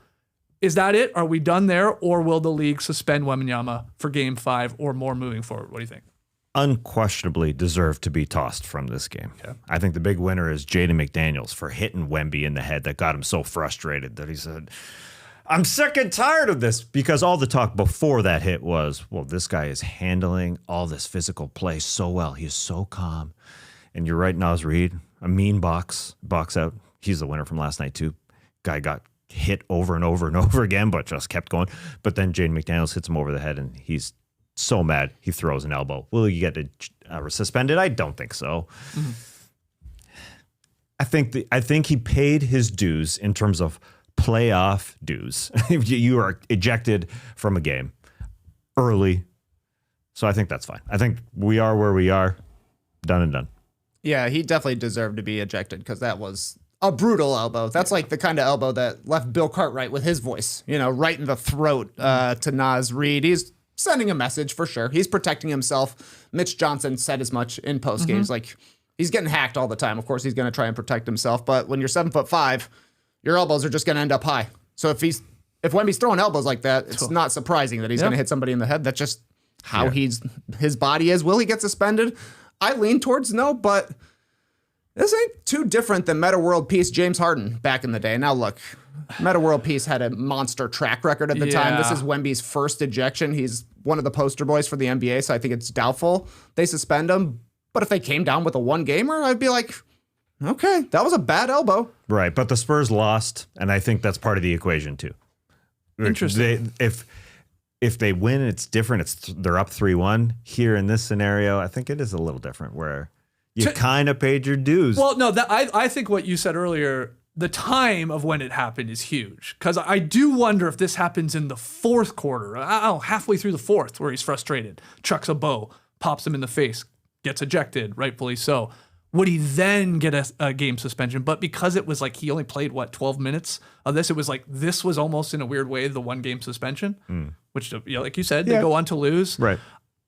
Speaker 1: is that it? Are we done there? Or will the league suspend Wembanyama for Game 5 or more moving forward? What do you think?
Speaker 2: Unquestionably deserved to be tossed from this game.
Speaker 1: Okay.
Speaker 2: I think the big winner is Jaden McDaniels for hitting Wemby in the head that got him so frustrated that he said, I'm sick and tired of this, because all the talk before that hit was, well, this guy is handling all this physical play so well. He's so calm. And you're right, Naz Reid, a mean box out. He's the winner from last night too. Guy got hit over and over and over again, but just kept going. But then Jaden McDaniels hits him over the head, and he's so mad he throws an elbow. Will he get suspended? I don't think so. Mm-hmm. I think he paid his dues in terms of playoff dues. You are ejected from a game early, so I think that's fine. I think we are where we are, done and done.
Speaker 3: Yeah, he definitely deserved to be ejected because that was a brutal elbow. That's like the kind of elbow that left Bill Cartwright with his voice, right in the throat to Naz Reid. He's sending a message for sure. He's protecting himself. Mitch Johnson said as much in post games. Like, he's getting hacked all the time. Of course, he's going to try and protect himself. But when you're 7'5", your elbows are just going to end up high. So if Wemby's throwing elbows like that, it's not surprising that he's going to hit somebody in the head. That's just how his body is. Will he get suspended? I lean towards no, but this ain't too different than Meta World Peace James Harden back in the day. Now look, Meta World Peace had a monster track record at the time. This is Wemby's first ejection. He's one of the poster boys for the NBA, so I think it's doubtful they suspend him. But if they came down with a one-gamer, I'd be like, okay, that was a bad elbow.
Speaker 2: Right, but the Spurs lost, and I think that's part of the equation too.
Speaker 1: Interesting.
Speaker 2: If they win, it's different. They're up 3-1. Here in this scenario, I think it is a little different where you kind of paid your dues.
Speaker 1: Well, no, I think what you said earlier, the time of when it happened is huge. Because I do wonder if this happens in the fourth quarter, halfway through the fourth, where he's frustrated, chucks a bow, pops him in the face, gets ejected, rightfully so. Would he then get a game suspension? But because it was like he only played, 12 minutes of this, it was like this was almost in a weird way the one-game suspension, which, like you said, they go on to lose.
Speaker 2: Right.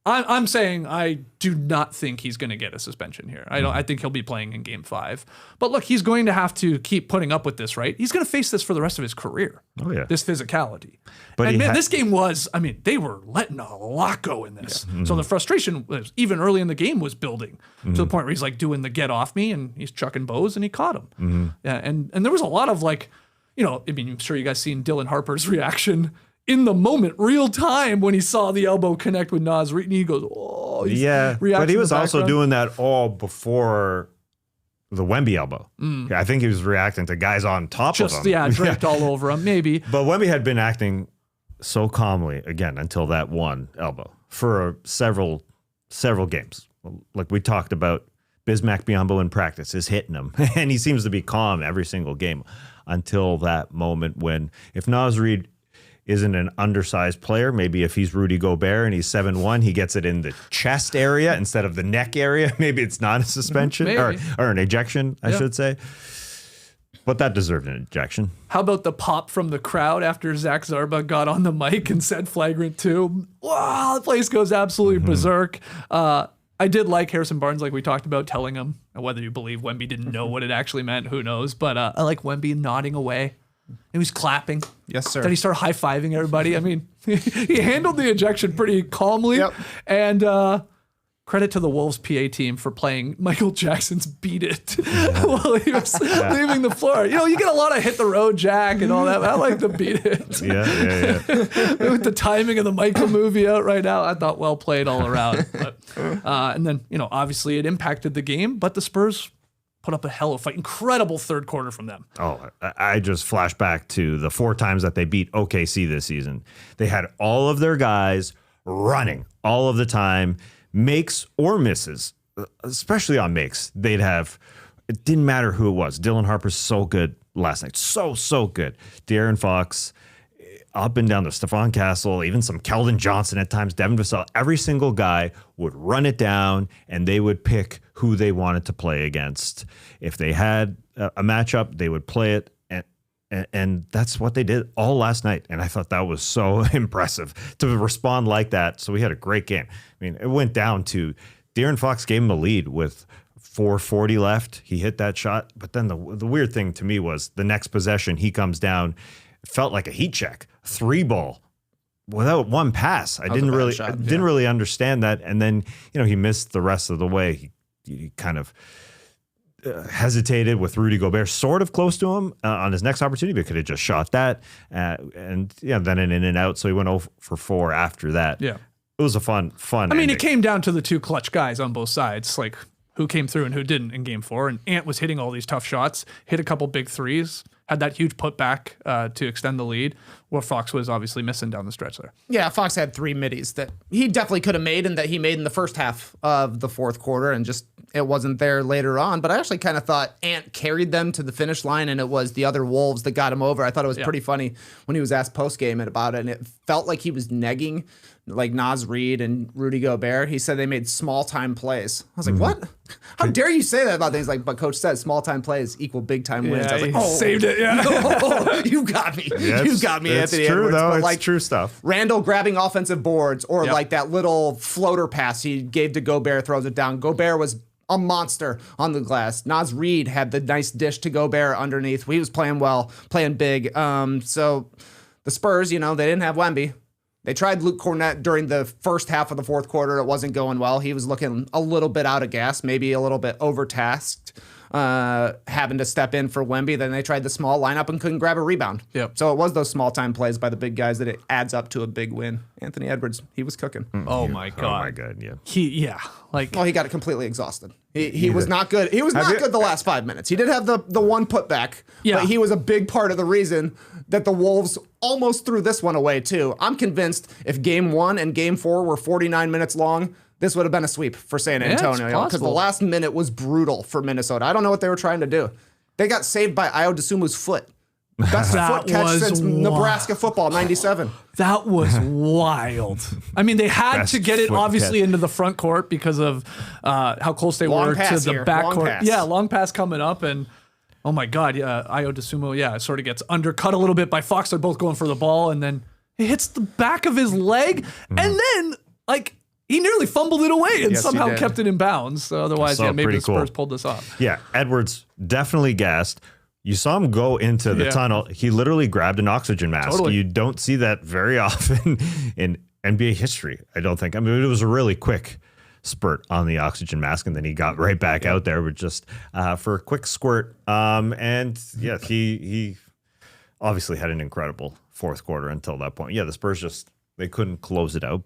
Speaker 1: I'm saying I do not think he's going to get a suspension here. I think he'll be playing in Game 5. But look, he's going to have to keep putting up with this, right? He's going to face this for the rest of his career.
Speaker 2: Oh, yeah.
Speaker 1: This physicality.
Speaker 2: But
Speaker 1: and man, this game was, they were letting a lot go in this. Yeah. So the frustration was, even early in the game, was building to the point where he's like doing the get off me and he's chucking bows and he caught him. Yeah, and there was a lot of I'm sure you guys seen Dylan Harper's reaction in the moment, real time, when he saw the elbow connect with Naz Reid, and he goes, oh,
Speaker 2: yeah. But he was also doing that all before the Wemby elbow. I think he was reacting to guys on top of him.
Speaker 1: Yeah, draped all over him, maybe.
Speaker 2: But Wemby had been acting so calmly, again, until that one elbow for several games. Like we talked about, Bismack Biyombo in practice is hitting him, and he seems to be calm every single game until that moment when, if Naz Reid isn't an undersized player, maybe if he's Rudy Gobert and he's 7'1", he gets it in the chest area instead of the neck area. Maybe it's not a suspension or an ejection, I should say. But that deserved an ejection.
Speaker 1: How about the pop from the crowd after Zach Zarba got on the mic and said flagrant 2? Wow, the place goes absolutely berserk. I did like Harrison Barnes, like we talked about, telling him, whether you believe Wemby didn't know what it actually meant, who knows. But I like Wemby nodding away. He was clapping.
Speaker 3: Yes, sir.
Speaker 1: Then he started high-fiving everybody. He handled the ejection pretty calmly. Yep. And credit to the Wolves PA team for playing Michael Jackson's Beat It while he was leaving the floor. You get a lot of Hit the Road Jack and all that. I like the Beat It.
Speaker 2: Yeah.
Speaker 1: With the timing of the Michael movie out right now, I thought well played all around. But, and then, obviously it impacted the game, but the Spurs put up a hell of a fight. Incredible third quarter from them.
Speaker 2: Oh, I just flash back to the 4 times that they beat OKC this season. They had all of their guys running all of the time, makes or misses, especially on makes. It didn't matter who it was. Dylan Harper's so good last night. So good. De'Aaron Fox, up and down the Stephon Castle, even some Keldon Johnson at times, Devin Vassell. Every single guy would run it down, and they would pick who they wanted to play against. If they had a matchup, they would play it, and that's what they did all last night. And I thought that was so impressive to respond like that. So we had a great game. It went down to De'Aaron Fox gave him a lead with 4:40 left. He hit that shot, but then the weird thing to me was the next possession, he comes down. It felt like a heat check, 3-ball without one pass. I didn't really understand that. And then, he missed the rest of the way. He kind of hesitated with Rudy Gobert sort of close to him on his next opportunity, but could have just shot that. Then an in and out. So he went 0 for 4 after that.
Speaker 1: Yeah.
Speaker 2: It was a fun ending.
Speaker 1: It came down to the 2 clutch guys on both sides. Like who came through and who didn't in game 4. And Ant was hitting all these tough shots, hit a couple big threes, had that huge putback to extend the lead, where Fox was obviously missing down the stretch there.
Speaker 3: Yeah, Fox had 3 middies that he definitely could have made and that he made in the first half of the fourth quarter, and just it wasn't there later on. But I actually kind of thought Ant carried them to the finish line, and it was the other Wolves that got him over. I thought it was pretty funny when he was asked post-game about it, and it felt like he was negging like Naz Reid and Rudy Gobert. He said they made small-time plays. I was like, what? How dare you say that about things? Like, but coach said small-time plays equal big-time wins. I was like, oh,
Speaker 1: saved it. Yeah.
Speaker 3: No, you got me. You got me, Anthony
Speaker 2: true,
Speaker 3: Edwards.
Speaker 2: Though.
Speaker 3: But
Speaker 2: it's
Speaker 3: like,
Speaker 2: true stuff.
Speaker 3: Randall grabbing offensive boards, or like that little floater pass he gave to Gobert, throws it down. Gobert was a monster on the glass. Naz Reid had the nice dish to Gobert underneath. He was playing well, playing big. So the Spurs, they didn't have Wemby. They tried Luke Cornett during the first half of the fourth quarter. It wasn't going well. He was looking a little bit out of gas, maybe a little bit overtasked, having to step in for Wemby. Then they tried the small lineup and couldn't grab a rebound.
Speaker 1: Yep.
Speaker 3: So it was those small-time plays by the big guys that it adds up to a big win. Anthony Edwards, he was cooking.
Speaker 1: Oh, my God.
Speaker 2: Oh, my God, yeah.
Speaker 3: Well, he got completely exhausted. He was not good. He was not good the last 5 minutes. He did have the one putback, but he was a big part of the reason that the Wolves almost threw this one away, too. I'm convinced if game 1 and game 4 were 49 minutes long, this would have been a sweep for San Antonio, because the last minute was brutal for Minnesota. I don't know what they were trying to do. They got saved by Ayo Dosunmu's foot. Best foot catch since Nebraska football, 97.
Speaker 1: That was wild. I mean, they had
Speaker 2: Best
Speaker 1: to get it
Speaker 2: foot
Speaker 1: obviously
Speaker 2: catch.
Speaker 1: into the front court because of how close they
Speaker 3: Long
Speaker 1: were to
Speaker 3: pass
Speaker 1: the
Speaker 3: here.
Speaker 1: back
Speaker 3: Long
Speaker 1: court.
Speaker 3: pass.
Speaker 1: Yeah, long pass coming up, and oh my God, Ayo Dosunmu, sort of gets undercut a little bit by Fox. They're both going for the ball, and then it hits the back of his leg, and then he nearly fumbled it away and
Speaker 3: Yes, he
Speaker 1: somehow
Speaker 3: did.
Speaker 1: kept it in bounds. So otherwise, maybe
Speaker 2: pretty
Speaker 1: the Spurs
Speaker 2: cool.
Speaker 1: pulled this off.
Speaker 2: Yeah, Edwards definitely gassed. You saw him go into the tunnel. He literally grabbed an oxygen mask.
Speaker 1: Totally.
Speaker 2: You don't see that very often in NBA history, I don't think. I mean, it was a really quick spurt on the oxygen mask, and then he got right back out there with just for a quick squirt. And yeah, he obviously had an incredible fourth quarter until that point. Yeah, the Spurs they couldn't close it out,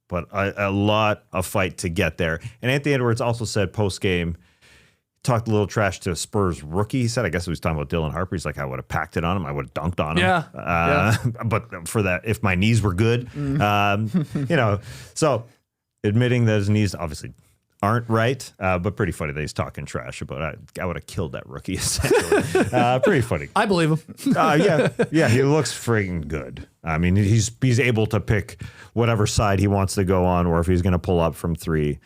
Speaker 2: but a lot of fight to get there. And Anthony Edwards also said post-game, talked a little trash to Spurs rookie. He said, I guess he was talking about Dylan Harper. He's like, I would have packed it on him. I would have dunked on him.
Speaker 1: Yeah.
Speaker 2: But for that, if my knees were good, so admitting that his knees obviously aren't right, but pretty funny that he's talking trash about I would have killed that rookie, essentially. Pretty funny.
Speaker 1: I believe him.
Speaker 2: Yeah, he looks friggin' good. I mean, he's able to pick whatever side he wants to go on, or if he's going to pull up from 3.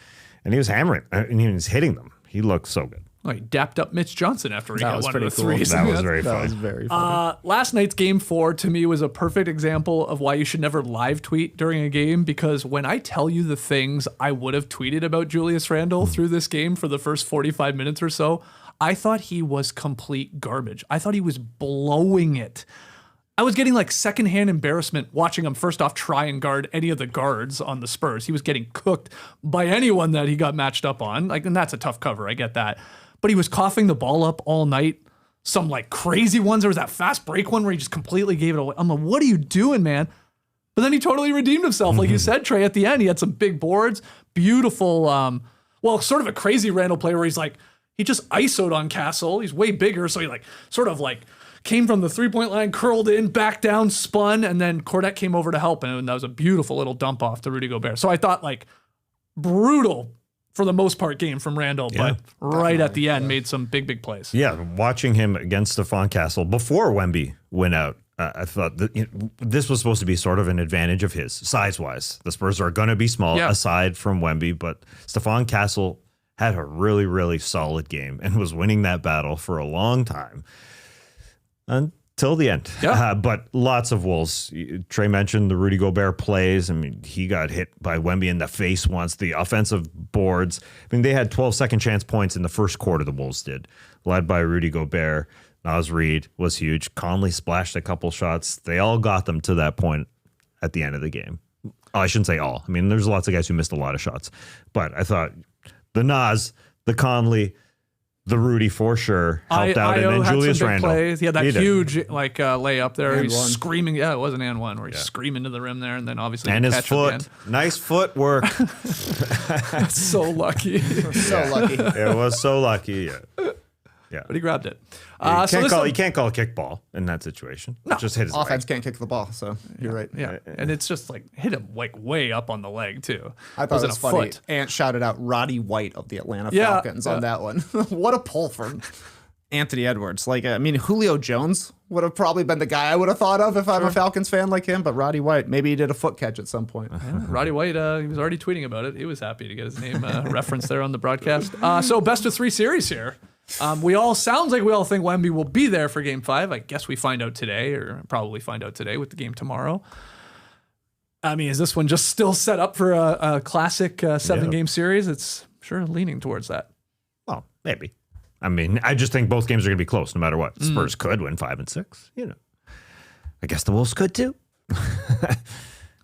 Speaker 2: And he was hammering, and he was hitting them. He looked so good.
Speaker 1: Oh, he dapped up Mitch Johnson after he
Speaker 3: That
Speaker 1: got
Speaker 3: was
Speaker 1: one of
Speaker 3: pretty
Speaker 1: the
Speaker 3: cool.
Speaker 1: threes.
Speaker 2: That was very
Speaker 3: That
Speaker 2: fun.
Speaker 3: was very funny.
Speaker 1: Last night's game 4 to me was a perfect example of why you should never live tweet during a game, because when I tell you the things I would have tweeted about Julius Randle through this game for the first 45 minutes or so, I thought he was complete garbage. I thought he was blowing it. I was getting secondhand embarrassment watching him first off try and guard any of the guards on the Spurs. He was getting cooked by anyone that he got matched up on. And that's a tough cover. I get that. But he was coughing the ball up all night. Some crazy ones. There was that fast break one where he just completely gave it away. I'm like, what are you doing, man? But then he totally redeemed himself. Like you said, Trey, at the end, he had some big boards. Beautiful, sort of a crazy Randall play where he just ISO'd on Castle. He's way bigger. So he came from the 3-point line, curled in, back down, spun, and then Cornette came over to help, and that was a beautiful little dump off to Rudy Gobert. So I thought brutal for the most part game from Randall, but right at the end made some big plays.
Speaker 2: Yeah, watching him against Stephon Castle before Wemby went out, I thought that this was supposed to be sort of an advantage of his, size-wise. The Spurs are going to be small aside from Wemby, but Stephon Castle had a really, really solid game and was winning that battle for a long time. Until the end.
Speaker 1: Yeah.
Speaker 2: But lots of Wolves. Trey mentioned the Rudy Gobert plays. I mean, he got hit by Wemby in the face once. The offensive boards. I mean, they had 12 second chance points in the first quarter, the Wolves did, led by Rudy Gobert. Naz Reid was huge. Conley splashed a couple shots. They all got them to that point at the end of the game. Oh, I shouldn't say all. I mean, there's lots of guys who missed a lot of shots. But I thought the Naz, the Conley, the Rudy for sure helped out, and then
Speaker 1: had
Speaker 2: Julius
Speaker 1: some big
Speaker 2: Randle.
Speaker 1: plays. He had that
Speaker 2: did.
Speaker 1: huge layup there.
Speaker 3: And
Speaker 1: He's
Speaker 3: one.
Speaker 1: screaming. Yeah, it was an and one where he's screaming to the rim there, and then obviously
Speaker 2: And
Speaker 1: the
Speaker 2: his
Speaker 1: catch at the end.
Speaker 2: foot, nice footwork.
Speaker 1: So lucky,
Speaker 3: So lucky.
Speaker 2: It was so lucky. Yeah.
Speaker 1: but he grabbed it.
Speaker 2: You can't call a kickball in that situation. Just hit his
Speaker 3: Offense
Speaker 2: leg.
Speaker 3: can't kick the ball, so you're right.
Speaker 1: Yeah, and it's just like hit him like way up on the leg too.
Speaker 3: I thought it
Speaker 1: Wasn't
Speaker 3: was
Speaker 1: a
Speaker 3: funny.
Speaker 1: foot.
Speaker 3: Ant shouted out Roddy White of the Atlanta
Speaker 1: Yeah,
Speaker 3: Falcons on that one. What a pull from Anthony Edwards. Like, I mean, Julio Jones would have probably been the guy I would have thought of if I'm a Falcons fan like him, but Roddy White, maybe he did a foot catch at some point.
Speaker 1: Yeah, Roddy White, he was already tweeting about it. He was happy to get his name referenced there on the broadcast. So best of 3 series here. Sounds like we all think Wemby will be there for Game 5. I guess we find out today, or probably find out today with the game tomorrow. I mean, is this one just still set up for a classic 7-game series? It's sure leaning towards that.
Speaker 2: Well, maybe. I mean, I just think both games are going to be close no matter what. Spurs could win 5 and 6. I guess the Wolves could too.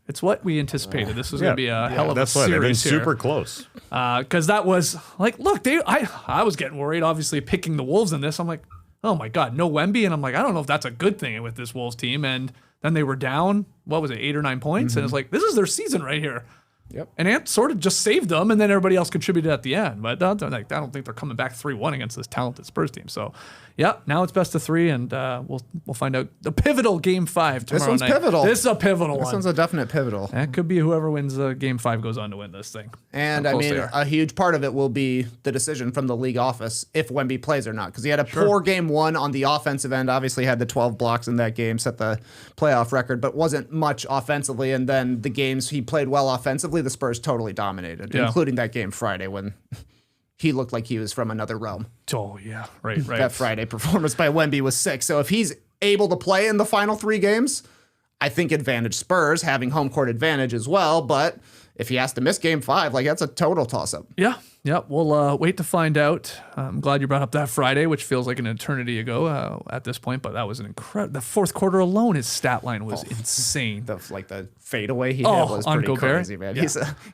Speaker 1: It's what we anticipated. This was going to be a hell of a
Speaker 2: That's why they've been
Speaker 1: series here.
Speaker 2: super close.
Speaker 1: Because that was like, look, I was getting worried, obviously, picking the Wolves in this. I'm like, oh my God, no Wemby. And I'm like, I don't know if that's a good thing with this Wolves team. And then they were down, what was it, 8 or 9 points? And it's like, this is their season right here.
Speaker 3: Yep.
Speaker 1: And Ant sort of just saved them, and then everybody else contributed at the end. But I don't think they're coming back 3-1 against this talented Spurs team. So, yeah, now it's best of 3, and we'll find out the pivotal Game 5 tomorrow
Speaker 3: one's
Speaker 1: night.
Speaker 3: pivotal.
Speaker 1: This is a pivotal
Speaker 3: This
Speaker 1: one.
Speaker 3: one's a definite pivotal.
Speaker 1: That could be whoever wins Game 5 goes on to win this thing.
Speaker 3: And
Speaker 1: How
Speaker 3: I
Speaker 1: close
Speaker 3: mean,
Speaker 1: they are.
Speaker 3: a huge part of it will be the decision from the league office if Wemby plays or not. Because he had a poor Game 1 on the offensive end. Obviously, had the 12 blocks in that game, set the playoff record, but wasn't much offensively. And then the games he played well offensively, the Spurs totally dominated, including that game Friday when he looked like he was from another realm.
Speaker 1: Oh, yeah, right.
Speaker 3: That Friday performance by Wemby was sick. So if he's able to play in the final 3 games, I think advantage Spurs, having home court advantage as well. But if he has to miss Game 5, like that's a total toss-up.
Speaker 1: Yeah. We'll wait to find out. I'm glad you brought up that Friday, which feels like an eternity ago at this point, but that was an incredible. The fourth quarter alone, his stat line was insane.
Speaker 3: The fadeaway he had was
Speaker 1: on
Speaker 3: pretty
Speaker 1: Gobert?
Speaker 3: crazy, man.
Speaker 1: Yeah.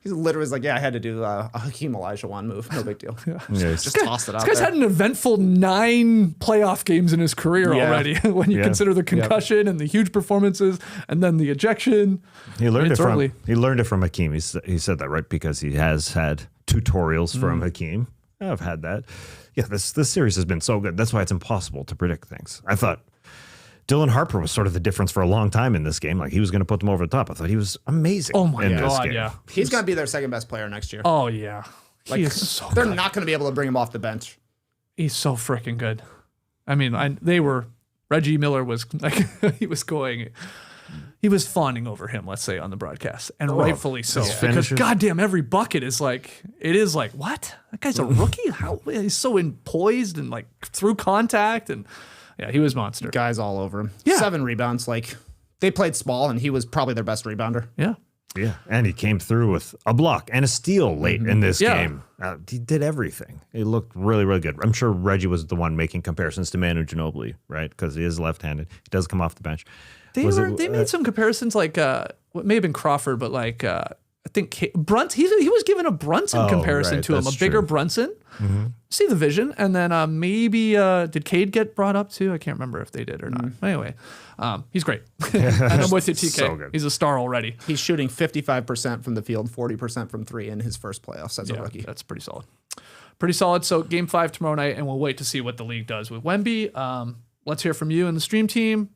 Speaker 3: He's literally like, I had to do a Hakeem Olajuwon move. No big deal. Just tossed it out
Speaker 1: This guy's
Speaker 3: there.
Speaker 1: had an eventful 9 playoff games in his career
Speaker 3: Yeah.
Speaker 1: already. When you consider the concussion and the huge performances, and then the ejection.
Speaker 2: He learned
Speaker 1: It's
Speaker 2: it from
Speaker 1: early.
Speaker 2: Hakeem. He said that right because he has had tutorials from Hakeem. I've had that. Yeah, this series has been so good. That's why it's impossible to predict things. I thought Dylan Harper was sort of the difference for a long time in this game. Like he was going to put them over the top. I thought he was amazing.
Speaker 1: Oh my
Speaker 2: in this
Speaker 1: God,
Speaker 2: game.
Speaker 1: yeah.
Speaker 3: He's going to be their second best player next year.
Speaker 1: Oh, yeah. He is so
Speaker 3: They're
Speaker 1: good.
Speaker 3: not going to be able to bring him off the bench.
Speaker 1: He's so freaking good. I mean, Reggie Miller was like, he was fawning over him, let's say, on the broadcast, and rightfully so. Because
Speaker 2: finishers.
Speaker 1: goddamn, every bucket is like, what? That guy's a rookie? How he's so poised and like through contact, and yeah, he was monster.
Speaker 3: Guys all over him.
Speaker 1: Yeah.
Speaker 3: 7 rebounds. Like they played small, and he was probably their best rebounder.
Speaker 1: Yeah.
Speaker 2: Yeah, and he came through with a block and a steal late in this
Speaker 1: Yeah.
Speaker 2: game. He did everything. He looked really, really good. I'm sure Reggie was the one making comparisons to Manu Ginobili, right? Because he is left-handed. He does come off the bench.
Speaker 1: They made some comparisons, like what may have been Crawford, but like I think Brunson. He was given a Brunson comparison
Speaker 2: right,
Speaker 1: to him, a
Speaker 2: that's
Speaker 1: bigger
Speaker 2: true.
Speaker 1: Brunson. See the vision, and then maybe did Cade get brought up too? I can't remember if they did or not. Anyway, he's great, and I'm with you, TK.
Speaker 2: So good.
Speaker 1: He's a star already.
Speaker 3: He's shooting 55% from the field, 40% from 3 in his first playoffs as a rookie.
Speaker 1: That's pretty solid. Pretty solid. So Game 5 tomorrow night, and we'll wait to see what the league does with Wemby. Let's hear from you and the stream team.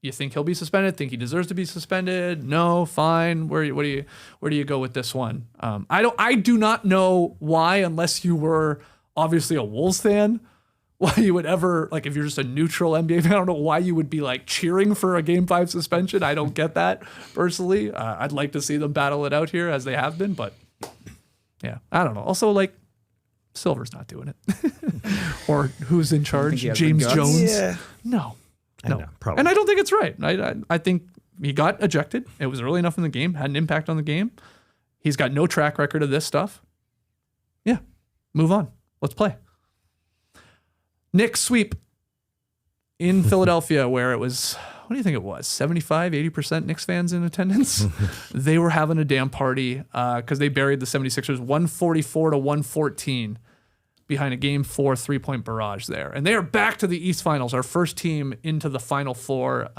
Speaker 1: You think he'll be suspended? Think he deserves to be suspended? No, fine. Where do you go with this one? I do not know why, unless you were obviously a Wolves fan, why you would ever, like, if you're just a neutral NBA fan, I don't know why you would be like cheering for a Game 5 suspension. I don't get that personally. I'd like to see them battle it out here as they have been, but yeah, I don't know. Also, like, Silver's not doing it. Or who's in charge?
Speaker 3: he has the
Speaker 1: James
Speaker 3: guts?
Speaker 1: Jones?
Speaker 2: Yeah.
Speaker 1: No.
Speaker 2: know, probably.
Speaker 1: And I don't think it's right. I think he got ejected. It was early enough in the game, had an impact on the game. He's got no track record of this stuff. Yeah, move on. Let's play. Knicks sweep in Philadelphia, where it was, what do you think it was? 75, 80% Knicks fans in attendance? They were having a damn party because they buried the 76ers 144-114. behind a Game 4 3-point barrage there. And they are back to the East Finals, our first team into the Final Four.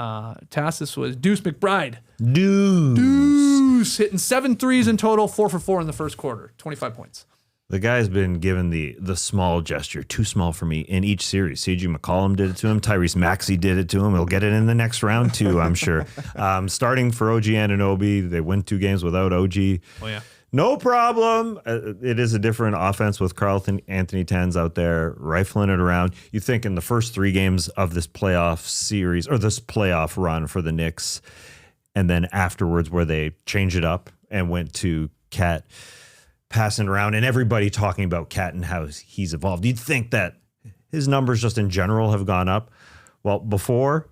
Speaker 1: This was Deuce McBride. Deuce hitting 7 threes in total, 4 for 4 in the first quarter, 25 points.
Speaker 2: The guy's been given the small gesture, too small for me, in each series. CJ McCollum did it to him. Tyrese Maxey did it to him. He'll get it in the next round, too, I'm sure. Starting for OG Anunoby, they win 2 games without OG.
Speaker 1: Oh, yeah.
Speaker 2: No problem. It is a different offense with Anthony Towns out there rifling it around. You think in the first 3 games of this playoff series, or this playoff run for the Knicks, and then afterwards where they changed it up and went to Cat passing around and everybody talking about Cat and how he's evolved. You'd think that his numbers just in general have gone up. Well, before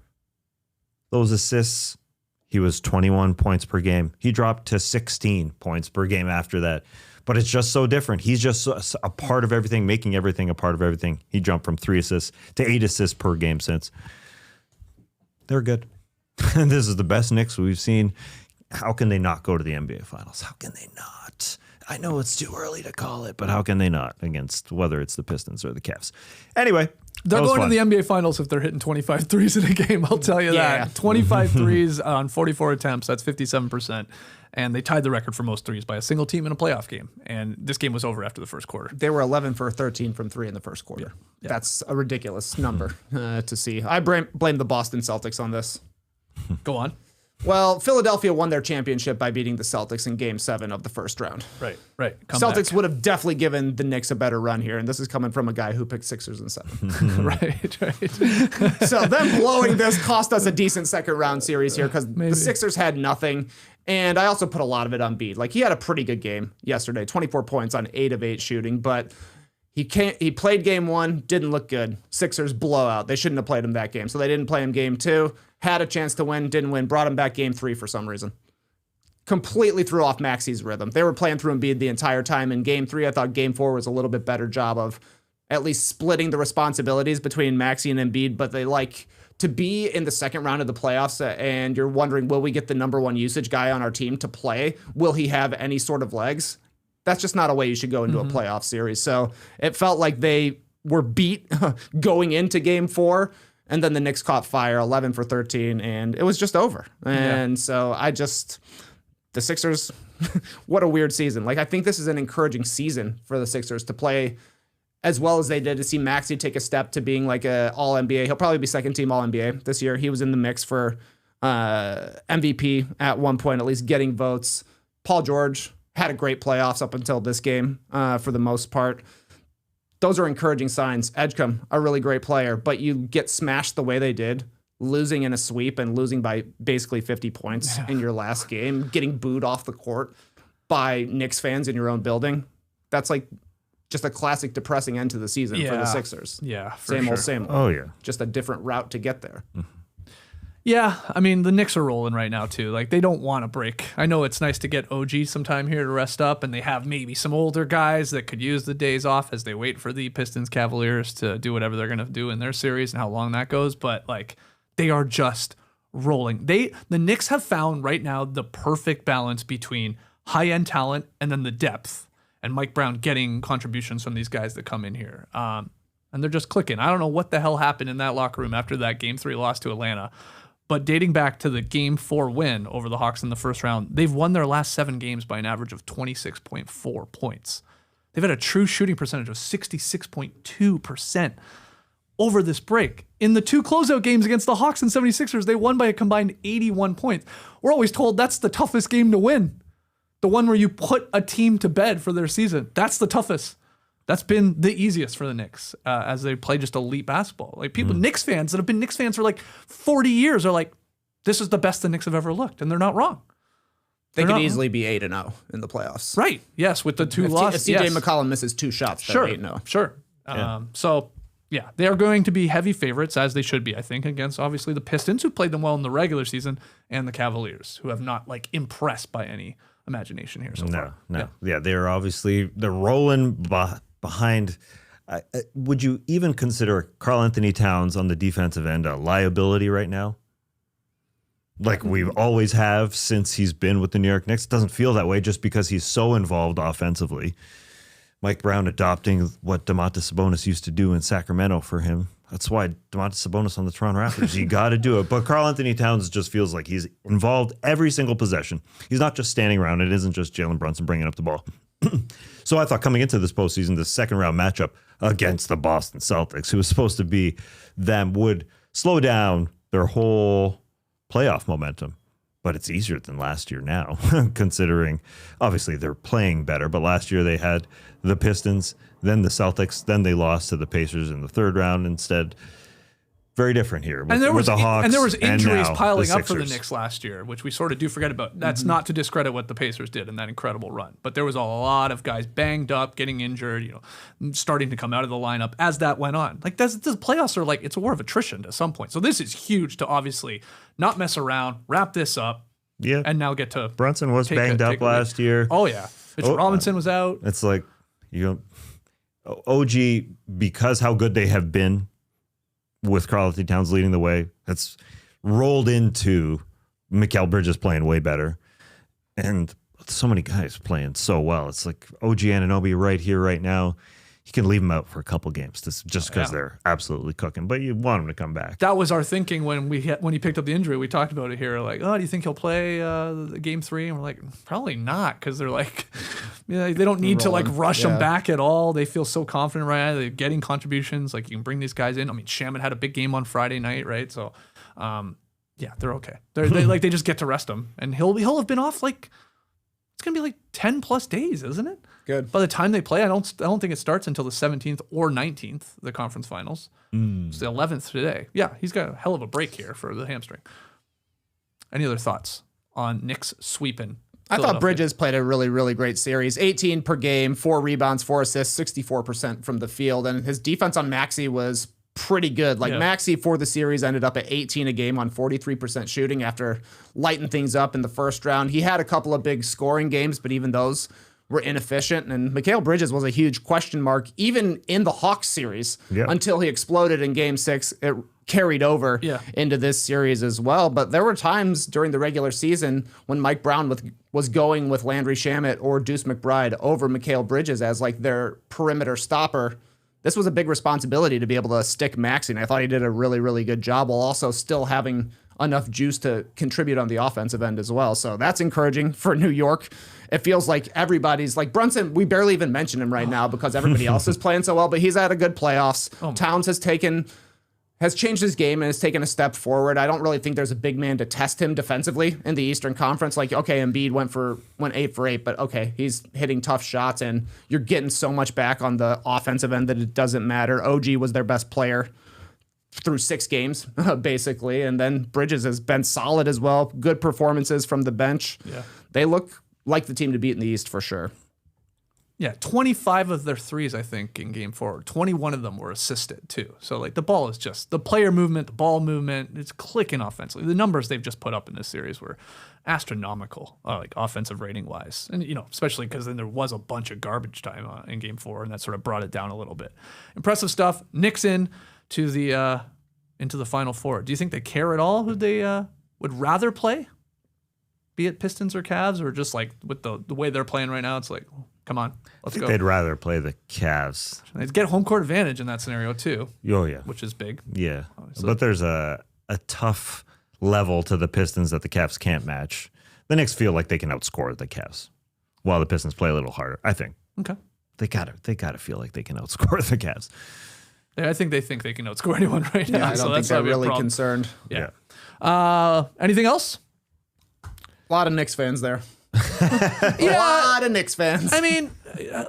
Speaker 2: those assists, he was 21 points per game. He dropped to 16 points per game after that. But it's just so different. He's just a part of everything, making everything a part of everything. He jumped from 3 assists to 8 assists per game since. They're good. This is the best Knicks we've seen. How can they not go to the NBA Finals? How can they not? I know it's too early to call it, but how can they not against whether it's the Pistons or the Cavs? Anyway,
Speaker 1: they're going to the NBA Finals if they're hitting 25 threes in a game, I'll tell you that. 25 threes on 44 attempts, that's 57%. And they tied the record for most threes by a single team in a playoff game. And this game was over after the first quarter.
Speaker 3: They were 11 for 13 from 3 in the first quarter. Yeah. That's a ridiculous number to see. I blame the Boston Celtics on this.
Speaker 1: Go on.
Speaker 3: Well, Philadelphia won their championship by beating the Celtics in Game 7 of the first round.
Speaker 1: Right.
Speaker 3: Celtics would have definitely given the Knicks a better run here, and this is coming from a guy who picked Sixers in 7.
Speaker 1: Right.
Speaker 3: So them blowing this cost us a decent second round series here because the Sixers had nothing, and I also put a lot of it on Bede. Like, he had a pretty good game yesterday, 24 points on 8 of 8 shooting, but he played Game 1, didn't look good. Sixers blowout. They shouldn't have played him that game, so they didn't play him Game 2. Had a chance to win, didn't win, brought him back Game 3 for some reason. Completely threw off Maxey's rhythm. They were playing through Embiid the entire time. In Game 3, I thought Game 4 was a little bit better job of at least splitting the responsibilities between Maxey and Embiid, but they like to be in the second round of the playoffs and you're wondering, will we get the number 1 usage guy on our team to play? Will he have any sort of legs? That's just not a way you should go into a playoff series. So it felt like they were beat going into Game 4. And then the Knicks caught fire, 11 for 13, and it was just over. And so the Sixers, what a weird season. Like, I think this is an encouraging season for the Sixers to play as well as they did, to see Maxey take a step to being like a All-NBA. He'll probably be second-team All-NBA this year. He was in the mix for MVP at one point, at least getting votes. Paul George had a great playoffs up until this game for the most part. Those are encouraging signs. Edgecombe, a really great player, but you get smashed the way they did, losing in a sweep and losing by basically 50 points in your last game, getting booed off the court by Knicks fans in your own building. That's like just a classic depressing end to the season for the Sixers.
Speaker 1: Yeah,
Speaker 3: same old.
Speaker 2: Oh, yeah.
Speaker 3: Just a different route to get there.
Speaker 1: Yeah, I mean, the Knicks are rolling right now, too. Like, they don't want to break. I know it's nice to get OG some time here to rest up, and they have maybe some older guys that could use the days off as they wait for the Pistons Cavaliers to do whatever they're going to do in their series and how long that goes. But, like, they are just rolling. The Knicks have found right now the perfect balance between high-end talent and then the depth, and Mike Brown getting contributions from these guys that come in here. And they're just clicking. I don't know what the hell happened in that locker room after that Game 3 loss to Atlanta. But dating back to the Game 4 win over the Hawks in the first round, they've won their last 7 games by an average of 26.4 points. They've had a true shooting percentage of 66.2% over this break. In the 2 closeout games against the Hawks and 76ers, they won by a combined 81 points. We're always told that's the toughest game to win. The one where you put a team to bed for their season. That's the toughest. That's been the easiest for the Knicks as they play just elite basketball. Like people, Knicks fans that have been Knicks fans for like 40 years are like, this is the best the Knicks have ever looked. And they're not wrong.
Speaker 3: They could easily be 8-0 in the playoffs.
Speaker 1: Right. Yes. With the 2 losses.
Speaker 3: If CJ McCollum misses 2 shots, they're 8-0.
Speaker 1: Sure.
Speaker 2: Yeah.
Speaker 1: So, yeah, they are going to be heavy favorites, as they should be, I think, against obviously the Pistons, who played them well in the regular season, and the Cavaliers, who have not like impressed by any imagination here so far.
Speaker 2: No. Yeah, they're rolling behind. Would you even consider Karl Anthony Towns on the defensive end a liability right now? Like we always have since he's been with the New York Knicks. It doesn't feel that way just because he's so involved offensively. Mike Brown adopting what Domantas Sabonis used to do in Sacramento for him. That's why Domantas Sabonis on the Toronto Raptors. You got to do it. But Karl Anthony Towns just feels like he's involved every single possession. He's not just standing around. It isn't just Jalen Brunson bringing up the ball. So I thought coming into this postseason, the second round matchup against the Boston Celtics, who was supposed to be them, would slow down their whole playoff momentum. But it's easier than last year now, considering obviously they're playing better. But last year they had the Pistons, then the Celtics, then they lost to the Pacers in the third round instead. Very different here with,
Speaker 1: And there was
Speaker 2: the Hawks.
Speaker 1: and there was injuries
Speaker 2: now
Speaker 1: piling up for the
Speaker 2: Sixers.
Speaker 1: Knicks last year, which we sort of do forget about. That's not to discredit what the Pacers did in that incredible run, but there was a lot of guys banged up, getting injured, starting to come out of the lineup as that went on. Like the playoffs are like, it's a war of attrition to some point. So this is huge to obviously not mess around, wrap this up,
Speaker 2: Yeah,
Speaker 1: and now get to
Speaker 2: Brunson was banged up last year.
Speaker 1: Oh yeah, Mitchell Robinson was out.
Speaker 2: It's like, OG, because how good they have been with Karl Anthony Towns leading the way, that's rolled into Mikal Bridges playing way better. And so many guys playing so well. It's like OG Anunoby right here, right now. You can leave him out for a couple games just because they're absolutely cooking, but you want him to come back.
Speaker 1: That was our thinking when he picked up the injury. We talked about it here. Like, oh, do you think he'll play game 3? And we're like, probably not, because they're like, they don't need to like rush him back at all. They feel so confident right now. They're getting contributions. Like, you can bring these guys in. I mean, Shaman had a big game on Friday night, right? So, yeah, they're okay. They just get to rest him, and he'll have been off like, it's gonna be like 10 plus days, isn't it?
Speaker 3: Good.
Speaker 1: By the time they play, I don't think it starts until the 17th or 19th, the conference finals. It's the 11th today. Yeah, he's got a hell of a break here for the hamstring. Any other thoughts on Knicks sweeping?
Speaker 3: I thought Bridges played a really, really great series. 18 per game, 4 rebounds, 4 assists, 64% from the field. And his defense on Maxey was pretty good. Like, Maxey for the series ended up at 18 a game on 43% shooting after lighting things up in the first round. He had a couple of big scoring games, but even those were inefficient. And Mikal Bridges was a huge question mark, even in the Hawks series, until he exploded in game 6. It carried over into this series as well. But there were times during the regular season when Mike Brown was going with Landry Shamet or Deuce McBride over Mikal Bridges as like their perimeter stopper. This was a big responsibility to be able to stick Maxey, and I thought he did a really, really good job while also still having enough juice to contribute on the offensive end as well. So that's encouraging for New York. It feels like everybody's like Brunson. We barely even mention him right now because everybody else is playing so well, but he's had a good playoffs. Towns has changed his game and has taken a step forward. I don't really think there's a big man to test him defensively in the Eastern Conference. Like, okay, Embiid went 8 for 8, but okay, he's hitting tough shots and you're getting so much back on the offensive end that it doesn't matter. OG was their best player through 6 games, basically. And then Bridges has been solid as well. Good performances from the bench. Yeah. They look like the team to beat in the East for sure.
Speaker 1: Yeah, 25 of their threes, I think, in game 4. 21 of them were assisted, too. So, like, the ball is just, the player movement, the ball movement, it's clicking offensively. The numbers they've just put up in this series were astronomical, like, offensive rating-wise. And, especially because then there was a bunch of garbage time in game 4, and that sort of brought it down a little bit. Impressive stuff. Knicks into the Final Four. Do you think they care at all who they would rather play? Be it Pistons or Cavs, or just, like, with the way they're playing right now, it's like, come on, let's go.
Speaker 2: They'd rather play the Cavs.
Speaker 1: They'd get home court advantage in that scenario too.
Speaker 2: Oh yeah,
Speaker 1: which is big.
Speaker 2: Yeah, but there's a tough level to the Pistons that the Cavs can't match. The Knicks feel like they can outscore the Cavs, while the Pistons play a little harder. I think.
Speaker 1: Okay.
Speaker 2: They gotta feel like they can outscore the Cavs.
Speaker 1: Yeah, I think they can outscore anyone right now.
Speaker 3: I don't think they're really concerned.
Speaker 1: Yeah. Anything else?
Speaker 3: A lot of Knicks fans there. A lot of Knicks fans.
Speaker 1: I mean,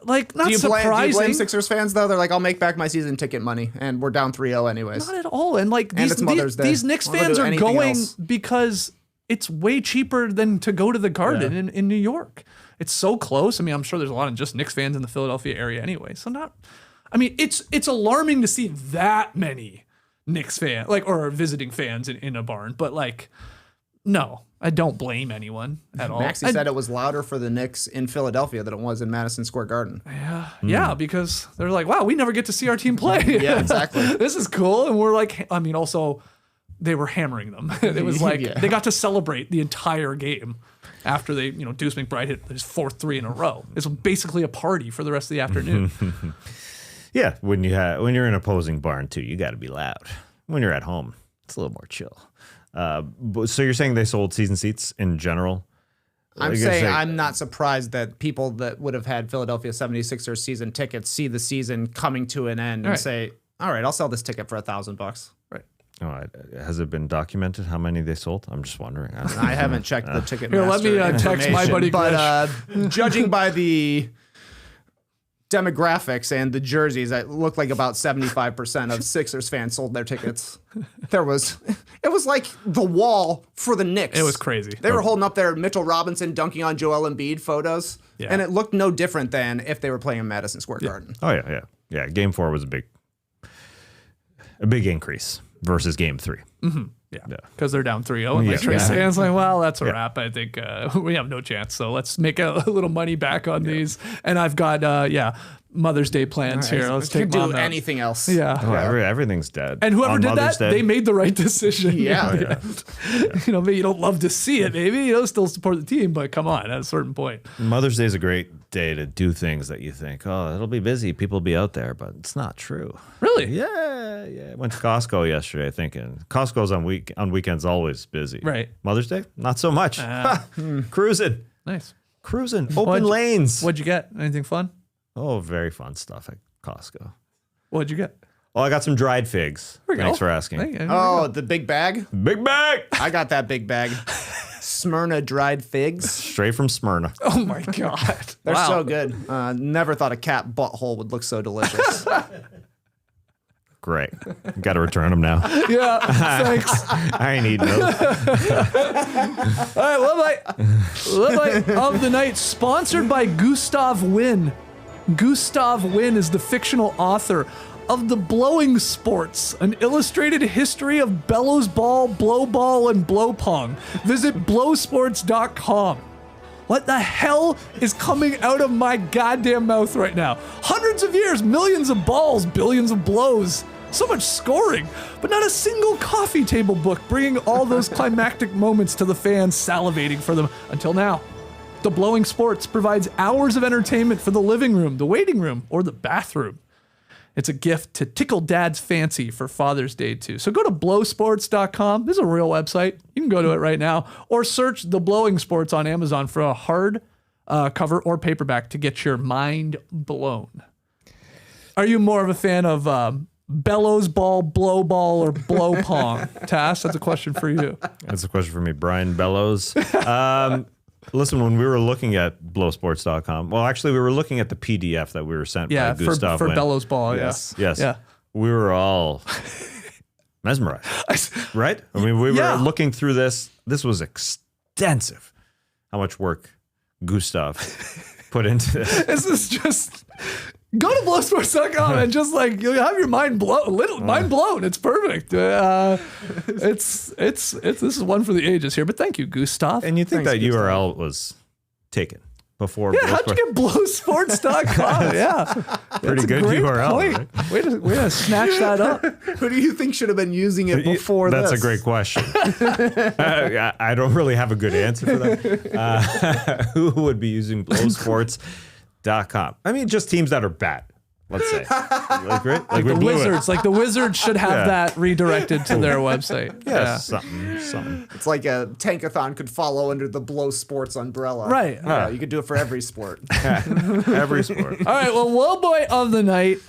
Speaker 1: like, not
Speaker 3: do you
Speaker 1: surprising.
Speaker 3: blame Sixers fans, though? They're like, I'll make back my season ticket money, and we're down 3-0 anyways.
Speaker 1: Not at all. And, like,
Speaker 3: it's Mother's Day.
Speaker 1: These Knicks fans are going because it's way cheaper than to go to the Garden in New York. It's so close. I mean, I'm sure there's a lot of just Knicks fans in the Philadelphia area anyway. So it's alarming to see that many Knicks fans, like, or visiting fans in a barn. But, like, no, I don't blame anyone at all.
Speaker 3: Maxey said it was louder for the Knicks in Philadelphia than it was in Madison Square Garden.
Speaker 1: Yeah, because they're like, wow, we never get to see our team play.
Speaker 3: Yeah, exactly.
Speaker 1: This is cool. And we're like, I mean, also, they were hammering them. It was like they got to celebrate the entire game. after they, Deuce McBride hit his fourth 3 in a row. It's basically a party for the rest of the afternoon.
Speaker 2: Yeah, when you're in opposing barn too, you got to be loud. When you're at home, it's a little more chill. So you're saying they sold season seats in general?
Speaker 3: I'm saying I'm not surprised that people that would have had Philadelphia 76ers season tickets see the season coming to an end and say, all right, I'll sell this ticket for $1,000.
Speaker 1: Right.
Speaker 2: Oh, has it been documented how many they sold? I'm just wondering.
Speaker 3: I haven't checked the ticket.
Speaker 1: Here, let me text my buddy Grish.
Speaker 3: But judging by the demographics and the jerseys, it looked like about 75% of Sixers fans sold their tickets. It was like the wall for the Knicks.
Speaker 1: It was crazy.
Speaker 3: They were holding up their Mitchell Robinson dunking on Joel Embiid photos, and it looked no different than if they were playing in Madison Square Garden.
Speaker 2: Oh yeah. Game 4 was a big increase versus Game 3.
Speaker 1: Mm-hmm. Yeah, because they're down 3-0. And like Trace saying, it's like, well, that's a wrap. I think we have no chance. So let's make a little money back on these. And I've got, Mother's Day plans here. Let's take
Speaker 3: do anything else.
Speaker 1: Yeah.
Speaker 2: Everything's dead.
Speaker 1: And whoever
Speaker 2: on
Speaker 1: did
Speaker 2: Mother's
Speaker 1: that,
Speaker 2: Day,
Speaker 1: they made the right decision.
Speaker 3: Yeah.
Speaker 1: Maybe you don't love to see it. Maybe still support the team, but come on, at a certain point.
Speaker 2: Mother's Day is a great day to do things that you think, oh, it'll be busy. People will be out there, but it's not true.
Speaker 1: Really?
Speaker 2: Yeah. Went to Costco yesterday thinking Costco's on weekends always busy.
Speaker 1: Right.
Speaker 2: Mother's Day, not so much. Cruising.
Speaker 1: Nice.
Speaker 2: Cruising. Open lanes.
Speaker 1: What'd you get? Anything fun?
Speaker 2: Oh, very fun stuff at Costco.
Speaker 1: What'd you get?
Speaker 2: Oh, I got some dried figs. Thanks for asking.
Speaker 3: The big bag?
Speaker 2: Big bag.
Speaker 3: I got that big bag. Smyrna dried figs.
Speaker 2: Straight from Smyrna.
Speaker 1: Oh my God.
Speaker 3: They're so good. Never thought a cat butthole would look so delicious.
Speaker 2: Great. Got to return them now.
Speaker 1: Yeah, thanks.
Speaker 2: I ain't eating those.
Speaker 1: All right, Love Light of the Night, sponsored by Gustav Wynn. Gustav Wynn is the fictional author of The Blowing Sports, an illustrated history of bellows ball, blow ball, and blow pong. Visit blowsports.com. What the hell is coming out of my goddamn mouth right now? Hundreds of years, millions of balls, billions of blows, so much scoring, but not a single coffee table book bringing all those climactic moments to the fans salivating for them until now. The Blowing Sports provides hours of entertainment for the living room, the waiting room, or the bathroom. It's a gift to tickle dad's fancy for Father's Day too. So go to blowsports.com. This is a real website. You can go to it right now, or search The Blowing Sports on Amazon for a hard cover or paperback to get your mind blown. Are you more of a fan of bellows ball, blow ball, or blow pong? Tass, that's a question for you.
Speaker 2: That's a question for me, Brian Bellows. Listen, when we were looking at blowsports.com, well, actually, we were looking at the PDF that we were sent by Gustav
Speaker 1: for
Speaker 2: Wynn.
Speaker 1: bellows ball.
Speaker 2: Yes.
Speaker 1: Yeah.
Speaker 2: We were all mesmerized, right? I mean, we were looking through this. This was extensive. How much work Gustav put into this.
Speaker 1: This is just... Go to blowsports.com and just you'll have your mind blown. Mind blown. It's perfect. This is one for the ages here. But thank you, Gustav.
Speaker 2: And you think that URL was taken before?
Speaker 1: Yeah, how'd you get blowsports.com? Yeah,
Speaker 2: pretty good URL. Right?
Speaker 1: Way to snatch that up.
Speaker 3: Who do you think should have been using it before
Speaker 2: That's
Speaker 3: this?
Speaker 2: a great question. I don't really have a good answer for that. Who would be using blowsports.com? I mean, just teams that are bad, let's say. Like
Speaker 1: the Wizards. Like the Wizards should have that redirected to their website.
Speaker 2: Yes, something.
Speaker 3: It's like a tankathon could follow under the Blow Sports umbrella.
Speaker 1: Right.
Speaker 3: Yeah, you could do it for every sport.
Speaker 2: Every sport.
Speaker 1: All right, well, Low Boy of the Night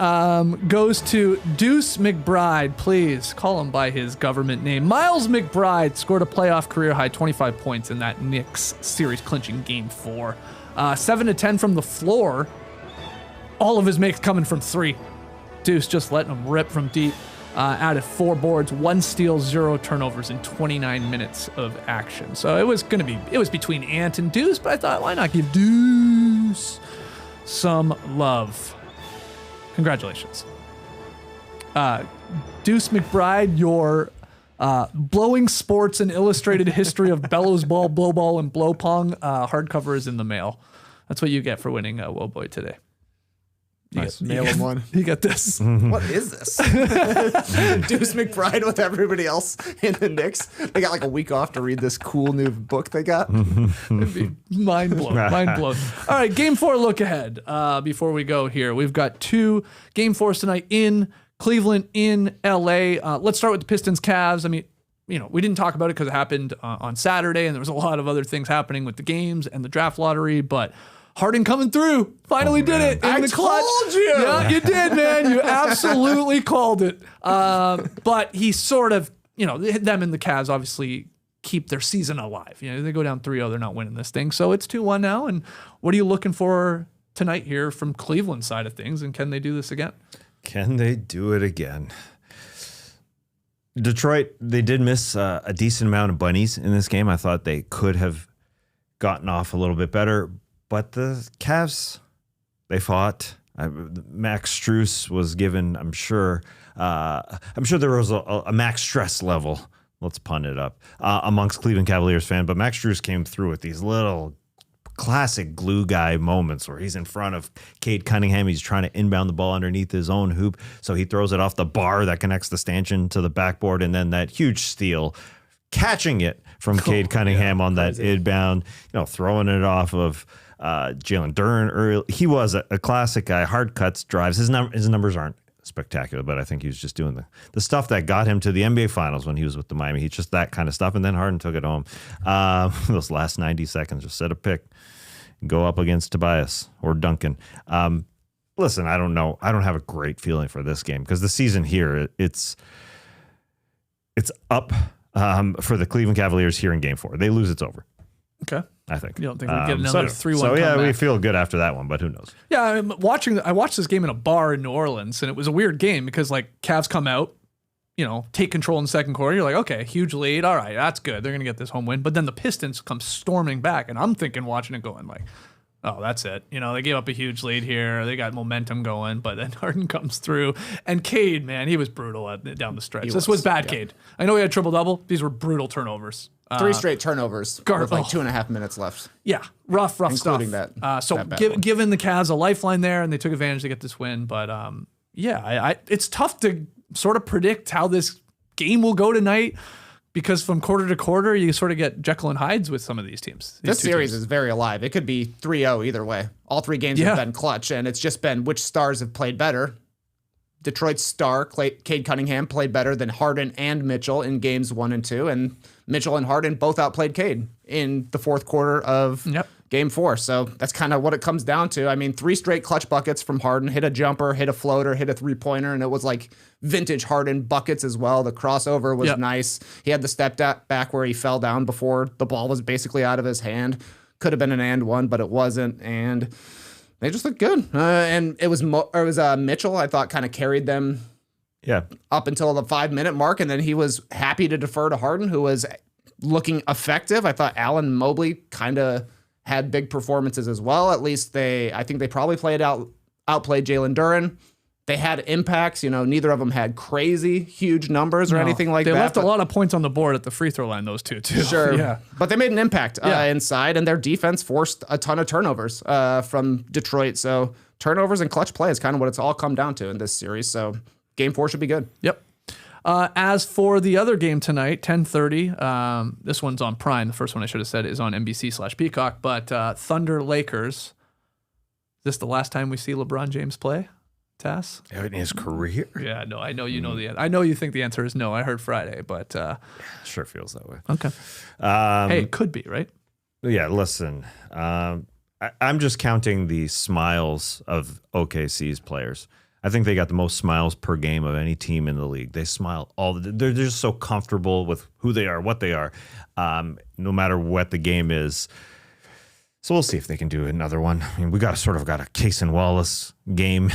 Speaker 1: goes to Deuce McBride. Please call him by his government name. Miles McBride scored a playoff career-high 25 points in that Knicks series-clinching Game 4. 7 to 10 from the floor. All of his makes coming from 3. Deuce just letting him rip from deep. Added 4 boards, 1 steal, 0 turnovers in 29 minutes of action. So it was between Ant and Deuce, but I thought, why not give Deuce some love? Congratulations. Deuce McBride, your Blowing Sports and Illustrated History of Bellows Ball, Blow Ball, and Blow Pong hardcover is in the mail. That's what you get for winning Woe Boy today.
Speaker 3: Mail him one.
Speaker 1: You get this.
Speaker 3: What is this? Deuce McBride with everybody else in the Knicks. They got like a week off to read this cool new book they got.
Speaker 1: It'd be mind blown. Mind blown. All right, game 4 look ahead. Before we go here, we've got 2 game 4s tonight in Cleveland, in LA. Let's start with the Pistons Cavs. I mean, we didn't talk about it because it happened on Saturday, and there was a lot of other things happening with the games and the draft lottery, but Harden coming through. Finally did it in the clutch.
Speaker 3: Told you.
Speaker 1: Yeah, you did, man. You absolutely called it. But he sort of, them and the Cavs obviously keep their season alive. They go down 3-0. They're not winning this thing. So it's 2-1 now. And what are you looking for tonight here from Cleveland side of things? And can they do this again?
Speaker 2: Can they do it again? Detroit, they did miss a decent amount of bunnies in this game. I thought they could have gotten off a little bit better. But the Cavs, they fought. Max Strus was given, I'm sure there was a max stress level, let's pun it up, amongst Cleveland Cavaliers fans. But Max Strus came through with these little classic glue guy moments where he's in front of Cade Cunningham. He's trying to inbound the ball underneath his own hoop. So he throws it off the bar that connects the stanchion to the backboard. And then that huge steal, catching it from Cade Cunningham on that inbound, throwing it off of Jalen Duren early. He was a classic guy, hard cuts, drives. His numbers aren't spectacular, but I think he was just doing the stuff that got him to the NBA Finals when he was with the Miami Heat, just that kind of stuff. And then Harden took it home. Those last 90 seconds, just set a pick, go up against Tobias or Duncan. Listen, I don't know. I don't have a great feeling for this game because the season here, it's up for the Cleveland Cavaliers here in Game 4. They lose, it's over.
Speaker 1: Okay.
Speaker 2: I think.
Speaker 1: You don't think we get another 3-1
Speaker 2: So, yeah,
Speaker 1: comeback?
Speaker 2: we feel good after that one, but who knows?
Speaker 1: Yeah, I watched this game in a bar in New Orleans, and it was a weird game because, Cavs come out, take control in the second quarter. You're like, okay, huge lead. All right, that's good. They're going to get this home win. But then the Pistons come storming back, and I'm thinking, watching it going oh, that's it. They gave up a huge lead here. They got momentum going, but then Harden comes through. And Cade, man, he was brutal down the stretch. This was bad, Cade. I know he had triple-double. These were brutal turnovers.
Speaker 3: 3 straight turnovers with 2.5 minutes left.
Speaker 1: Yeah, rough
Speaker 3: including
Speaker 1: stuff.
Speaker 3: That
Speaker 1: Given the Cavs a lifeline there, and they took advantage to get this win. But it's tough to sort of predict how this game will go tonight because from quarter to quarter, you sort of get Jekyll and Hydes with some of these teams.
Speaker 3: This series is very alive. It could be 3-0 either way. All 3 games have been clutch, and it's just been which stars have played better. Detroit's star, Cade Cunningham, played better than Harden and Mitchell in games 1 and 2, and Mitchell and Harden both outplayed Cade in the fourth quarter of Game 4. So that's kind of what it comes down to. I mean, 3 straight clutch buckets from Harden, hit a jumper, hit a floater, hit a 3-pointer, and it was like vintage Harden buckets as well. The crossover was nice. He had the step back where he fell down before the ball was basically out of his hand. Could have been an and one, but it wasn't, and they just looked good. And it was Mitchell, I thought, kind of carried them up until the 5-minute mark, and then he was happy to defer to Harden, who was looking effective. I thought Allen Mobley kind of had big performances as well. At least I think they probably outplayed Jalen Duren. They had impacts. Neither of them had crazy huge numbers or anything like that.
Speaker 1: They left a lot of points on the board at the free throw line, those two, too.
Speaker 3: Sure.
Speaker 1: Yeah.
Speaker 3: But they made an impact inside, and their defense forced a ton of turnovers from Detroit. So turnovers and clutch play is kind of what it's all come down to in this series. So Game 4 should be good.
Speaker 1: Yep. As for the other game tonight, 10:30, this one's on Prime. The first one I should have said is on NBC/Peacock. But Thunder Lakers. Is this the last time we see LeBron James play? Tass?
Speaker 2: In his career?
Speaker 1: Yeah, no, I know you know the answer. I know you think the answer is no. I heard Friday, but
Speaker 2: sure feels that way.
Speaker 1: Okay. Hey, it could be, right?
Speaker 2: Yeah, listen. I'm just counting the smiles of OKC's players. I think they got the most smiles per game of any team in the league. They smile they're just so comfortable with who they are, what they are, no matter what the game is. So we'll see if they can do another one. I mean, we got a Case and Wallace game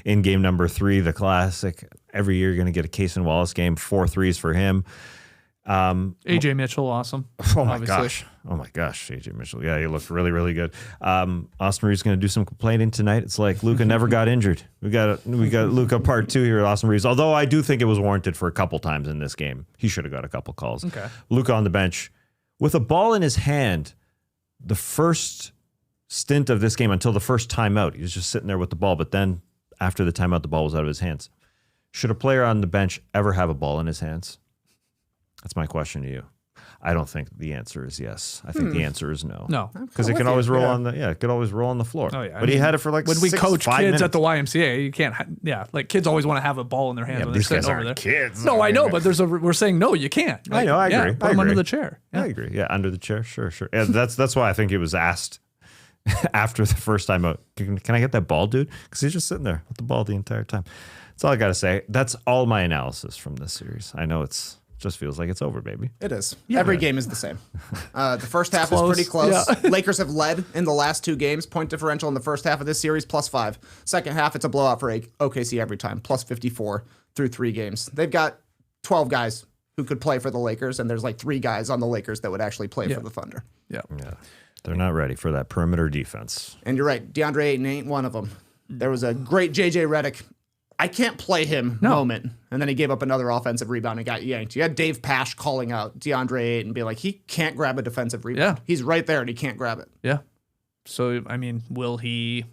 Speaker 2: in game number 3, the classic. Every year you're going to get a Case and Wallace game, 4 threes for him.
Speaker 1: AJ Mitchell, awesome.
Speaker 2: Oh my gosh, AJ Mitchell. Yeah, he looked really, really good. Austin Reeves going to do some complaining tonight. It's like Luka never got injured. We got Luka part 2 here at Austin Reeves. Although I do think it was warranted for a couple times in this game. He should have got a couple calls.
Speaker 1: Okay.
Speaker 2: Luka on the bench with a ball in his hand. The first stint of this game until the first timeout, he was just sitting there with the ball. But then after the timeout, the ball was out of his hands. Should a player on the bench ever have a ball in his hands? That's my question to you. I don't think the answer is yes. I think the answer is no.
Speaker 1: No.
Speaker 2: Because it can always roll on the it could always roll on the floor.
Speaker 1: Oh, yeah.
Speaker 2: But he had it for like
Speaker 1: when we coach
Speaker 2: 5
Speaker 1: kids
Speaker 2: minutes.
Speaker 1: at the YMCA, you can't. Like kids always want to have a ball in their hands
Speaker 2: Yeah,
Speaker 1: when
Speaker 2: but
Speaker 1: they're
Speaker 2: these
Speaker 1: sitting
Speaker 2: guys
Speaker 1: over there.
Speaker 2: aren't kids.
Speaker 1: No, I know, but we're saying no, you can't.
Speaker 2: I know, I agree.
Speaker 1: Put them under the chair. Yeah.
Speaker 2: I agree. Yeah, under the chair. Sure. Yeah, that's why I think he was asked after the first time out, can I get that ball, dude? Because he's just sitting there with the ball the entire time. That's all I got to say. That's all my analysis from this series. I know just feels like it's over, baby.
Speaker 3: It is. Every game is the same. The first half is pretty close.
Speaker 1: Yeah.
Speaker 3: Lakers have led in the last 2 games. Point differential in the first half of this series, +5. Second half, it's a blowout for OKC every time, +54 through 3 games. They've got 12 guys who could play for the Lakers, and there's like 3 guys on the Lakers that would actually play for the Thunder.
Speaker 1: Yeah.
Speaker 2: They're not ready for that perimeter defense.
Speaker 3: And you're right. DeAndre Ayton ain't one of them. There was a great JJ Redick, I can't play him moment. And then he gave up another offensive rebound and got yanked. You had Dave Pasch calling out DeAndre Ayton and be like, he can't grab a defensive rebound.
Speaker 1: Yeah.
Speaker 3: He's right there and he can't grab it.
Speaker 1: Yeah. So, I mean, will he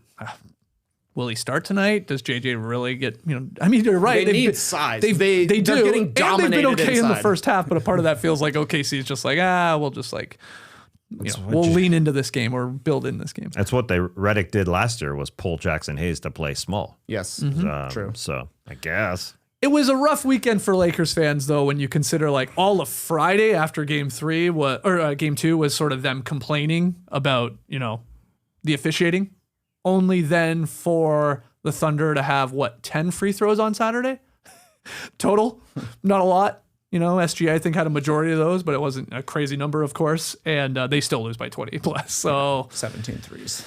Speaker 1: start tonight? Does JJ really get, I mean, you're right.
Speaker 3: They need size.
Speaker 1: They
Speaker 3: They're
Speaker 1: do.
Speaker 3: getting dominated
Speaker 1: and they've been okay in the
Speaker 3: inside.
Speaker 1: first half, but a part of that feels like OKC is just like, we'll just like, we'll lean into this game or build in this game.
Speaker 2: That's what Redick did last year, was pull Jackson Hayes to play small.
Speaker 3: Yes. True.
Speaker 2: So I guess.
Speaker 1: It was a rough weekend for Lakers fans, though, when you consider like all of Friday after game 3 game 2 was sort of them complaining about, the officiating. Only then for the Thunder to have 10 free throws on Saturday total? Not a lot. SGA I think had a majority of those, but it wasn't a crazy number, of course, and they still lose by 20 plus. So
Speaker 3: 17 threes.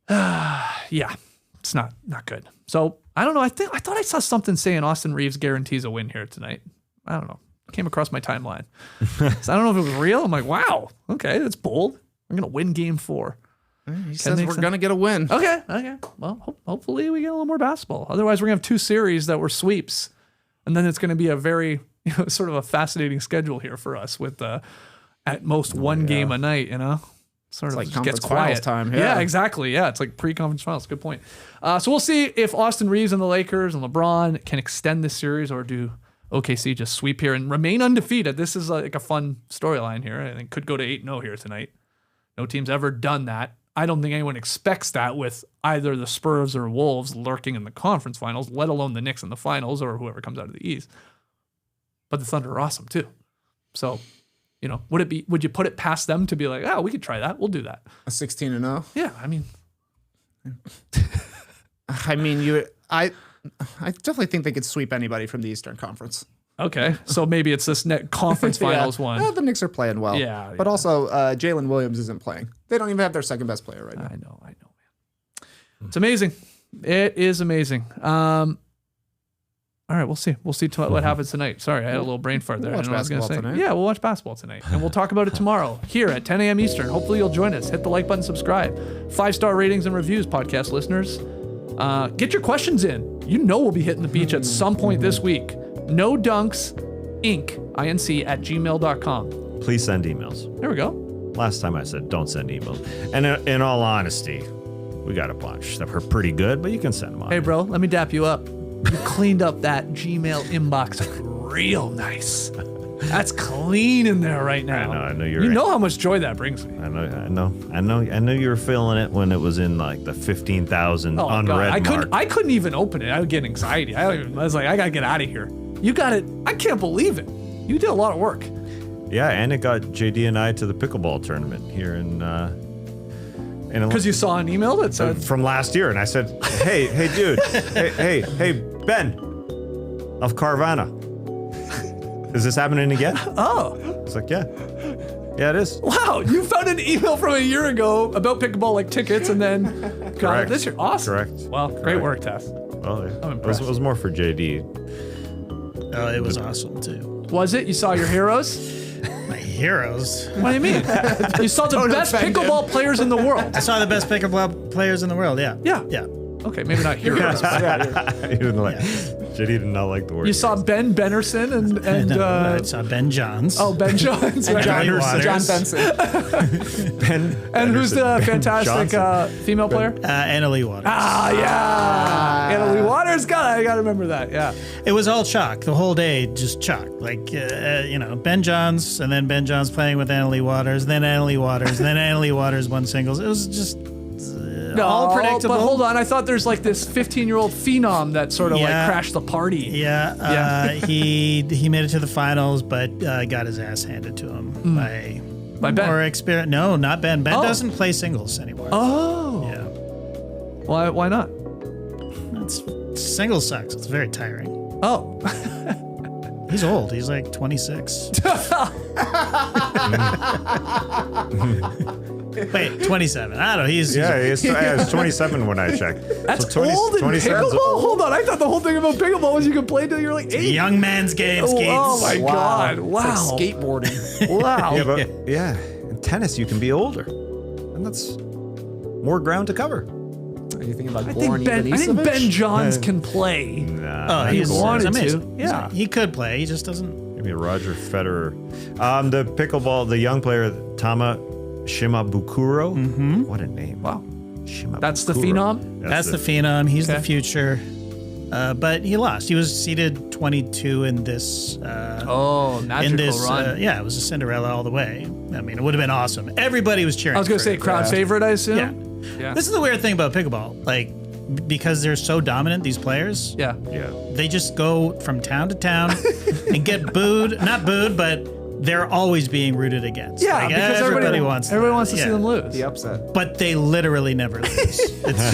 Speaker 1: yeah, it's not good. So I don't know. I thought I saw something saying Austin Reeves guarantees a win here tonight. I don't know. It came across my timeline. So I don't know if it was real. I'm like, wow, okay, that's bold. We're gonna win game 4.
Speaker 3: He says we're going to get a win.
Speaker 1: Okay. Well, hopefully we get a little more basketball. Otherwise, we're going to have 2 series that were sweeps. And then it's going to be a very, sort of a fascinating schedule here for us with at most 1 game a night, Sort of
Speaker 3: like
Speaker 1: just
Speaker 3: conference
Speaker 1: gets quiet.
Speaker 3: finals time.
Speaker 1: Yeah, exactly. Yeah, it's like pre-conference finals. Good point. So we'll see if Austin Reeves and the Lakers and LeBron can extend this series, or do OKC just sweep here and remain undefeated. This is like a fun storyline here. I think could go to 8-0 here tonight. No team's ever done that. I don't think anyone expects that with either the Spurs or Wolves lurking in the conference finals, let alone the Knicks in the finals or whoever comes out of the East. But the Thunder are awesome too. So, would you put it past them to be like, we could try that. We'll do that.
Speaker 3: A 16-0.
Speaker 1: Yeah, I mean,
Speaker 3: I definitely think they could sweep anybody from the Eastern Conference.
Speaker 1: okay. So maybe it's this net conference finals one.
Speaker 3: The Knicks are playing well.
Speaker 1: Yeah,
Speaker 3: But also, Jalen Williams isn't playing. They don't even have their second best player right now.
Speaker 1: I know, man. It's amazing. It is amazing. All right, we'll see. We'll see what happens tonight. Sorry, I had a little brain fart there.
Speaker 3: We'll
Speaker 1: I don't know what I was gonna
Speaker 3: watch
Speaker 1: say.
Speaker 3: basketball tonight.
Speaker 1: Yeah, we'll watch basketball tonight. And we'll talk about it tomorrow here at 10 a.m. Eastern. Hopefully you'll join us. Hit the like button, subscribe. 5-star ratings and reviews, podcast listeners. Get your questions in. We'll be hitting the beach at some point this week. No dunks, inc at gmail.com.
Speaker 2: Please send emails.
Speaker 1: There we go.
Speaker 2: Last time I said don't send emails. And in all honesty, we got a bunch that were pretty good, but you can send them on.
Speaker 1: Hey, bro, let me dap you up. You cleaned up that Gmail inbox real nice. That's clean in there right now.
Speaker 2: I know
Speaker 1: You know how much joy that brings me.
Speaker 2: I know you were feeling it when it was in like the 15,000 unread mark.
Speaker 1: I couldn't even open it. I would get anxiety. I was like, I gotta get out of here. You got it. I can't believe it. You did a lot of work.
Speaker 2: Yeah, and it got JD and I to the pickleball tournament here in
Speaker 1: Because you saw an email that said
Speaker 2: from last year, and I said, hey, dude, hey, Ben of Carvana, is this happening again?
Speaker 1: Oh,
Speaker 2: It's like, yeah, it is.
Speaker 1: wow! You found an email from a year ago about pickleball like tickets, and then got it
Speaker 2: Correct.
Speaker 1: this year. Awesome.
Speaker 2: Correct.
Speaker 1: Well, great work, Tess.
Speaker 2: Well,
Speaker 1: I'm
Speaker 2: it
Speaker 1: impressed.
Speaker 2: was more for JD.
Speaker 4: Oh, it was awesome too.
Speaker 1: Was it? You saw your heroes?
Speaker 4: My heroes.
Speaker 1: What do you mean? You saw the best
Speaker 3: offend
Speaker 1: pickleball players in the world.
Speaker 4: I saw the best pickleball players in the world. Yeah.
Speaker 1: Yeah.
Speaker 4: Yeah.
Speaker 1: Okay, maybe not heroes.
Speaker 2: You didn't like. JD did not like the word.
Speaker 1: You saw Ben Bennerson and
Speaker 4: I saw Ben Johns.
Speaker 1: oh, Ben Johns.
Speaker 3: And
Speaker 1: right.
Speaker 3: John,
Speaker 4: Waters.
Speaker 3: John Benson.
Speaker 2: Ben
Speaker 1: And who's the
Speaker 2: Anderson, Ben
Speaker 1: fantastic
Speaker 2: Johnson.
Speaker 1: female player?
Speaker 4: Annalie Waters.
Speaker 1: Ah, yeah. Annalie Waters. I got to remember that. Yeah.
Speaker 4: It was all chalk. The whole day, just chalk. Like, Ben Johns, and then Ben Johns playing with Annalie Waters, then Annalie Waters, then Annalie Waters won singles. It was just all predictable.
Speaker 1: But hold on. I thought there's like this 15-year-old phenom that sort of like
Speaker 4: Yeah.
Speaker 1: crashed the party.
Speaker 4: Yeah, he made it to the finals, but got his ass handed to him by
Speaker 1: Ben.
Speaker 4: more experience. No, not Ben. Ben
Speaker 1: Oh.
Speaker 4: doesn't play singles anymore.
Speaker 1: Oh.
Speaker 4: Yeah,
Speaker 1: Why not?
Speaker 4: singles sucks. It's very tiring.
Speaker 1: Oh.
Speaker 4: He's old. He's like 26. Wait, 27. I don't know. He's
Speaker 2: He's 27 when I checked.
Speaker 1: That's
Speaker 2: So 20
Speaker 1: old in
Speaker 2: 27 's
Speaker 1: pickleball?
Speaker 2: old.
Speaker 1: Hold on. I thought the whole thing about pickleball was you could play till you were like 8.
Speaker 4: a young man's game. Skates.
Speaker 1: Oh my God. Wow.
Speaker 3: It's like skateboarding.
Speaker 1: Wow.
Speaker 2: Yeah, but in tennis you can be older, and that's more ground to cover.
Speaker 3: Are you thinking about
Speaker 1: I
Speaker 3: Goran
Speaker 1: think Ben
Speaker 3: Ivanisevic?
Speaker 1: Johns can play.
Speaker 4: Oh, he's
Speaker 1: wanted to.
Speaker 4: amazing.
Speaker 1: Yeah.
Speaker 4: He could play. He just doesn't.
Speaker 2: Maybe Roger Federer. The pickleball, the young player Tama Shimabukuro. Mm-hmm. What a name!
Speaker 1: Wow.
Speaker 2: Shimabukuro.
Speaker 1: That's the phenom?
Speaker 4: That's the phenom. He's the
Speaker 1: Okay.
Speaker 4: future. But he lost. He was seeded 22 in this.
Speaker 1: Oh, magical run.
Speaker 4: Yeah, it was a Cinderella all the way. I mean, it would have been awesome. Everybody was cheering.
Speaker 1: I was going to
Speaker 4: for
Speaker 1: say
Speaker 4: it.
Speaker 1: crowd favorite, I assume?
Speaker 4: Yeah.
Speaker 1: Yeah.
Speaker 4: This is the weird thing about pickleball. Like, because they're so dominant, these players.
Speaker 1: Yeah.
Speaker 2: Yeah.
Speaker 4: They just go from town to town and get booed. Not booed, but they're always being rooted against.
Speaker 1: Yeah,
Speaker 4: Like,
Speaker 1: because everybody wants to see them lose.
Speaker 3: The upset.
Speaker 4: But they literally never lose. It's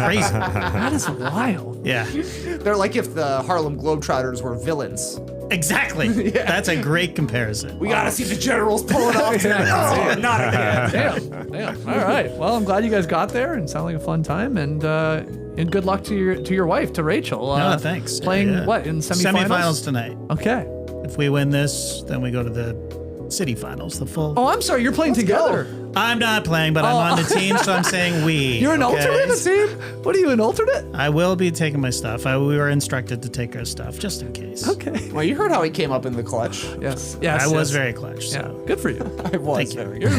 Speaker 4: crazy.
Speaker 1: That is wild.
Speaker 4: Yeah,
Speaker 3: They're like if the Harlem Globetrotters were villains.
Speaker 4: exactly. That's a great comparison.
Speaker 3: We gotta see the generals pull it off tonight. Oh, not again.
Speaker 1: Damn. All right. Well, I'm glad you guys got there and sound like a fun time. And good luck to your wife, to Rachel.
Speaker 4: No, thanks.
Speaker 1: Playing
Speaker 4: Yeah.
Speaker 1: what in semifinals?
Speaker 4: Semifinals tonight.
Speaker 1: Okay.
Speaker 4: If we win this, then we go to the city finals, the full.
Speaker 1: Oh, I'm sorry. You're playing together.
Speaker 4: I'm not playing, but I'm on the team, so I'm saying we.
Speaker 1: You're an
Speaker 4: okay?
Speaker 1: alternate team? What are you, an alternate?
Speaker 4: I will be taking my stuff. We were instructed to take our stuff just in case.
Speaker 1: Okay.
Speaker 3: Well, you heard how he came up in the clutch.
Speaker 1: Yes.
Speaker 4: I was
Speaker 1: yes.
Speaker 4: very clutch.
Speaker 1: Yeah.
Speaker 4: So.
Speaker 1: Good for you.
Speaker 3: I was.
Speaker 4: Thank you.
Speaker 1: You're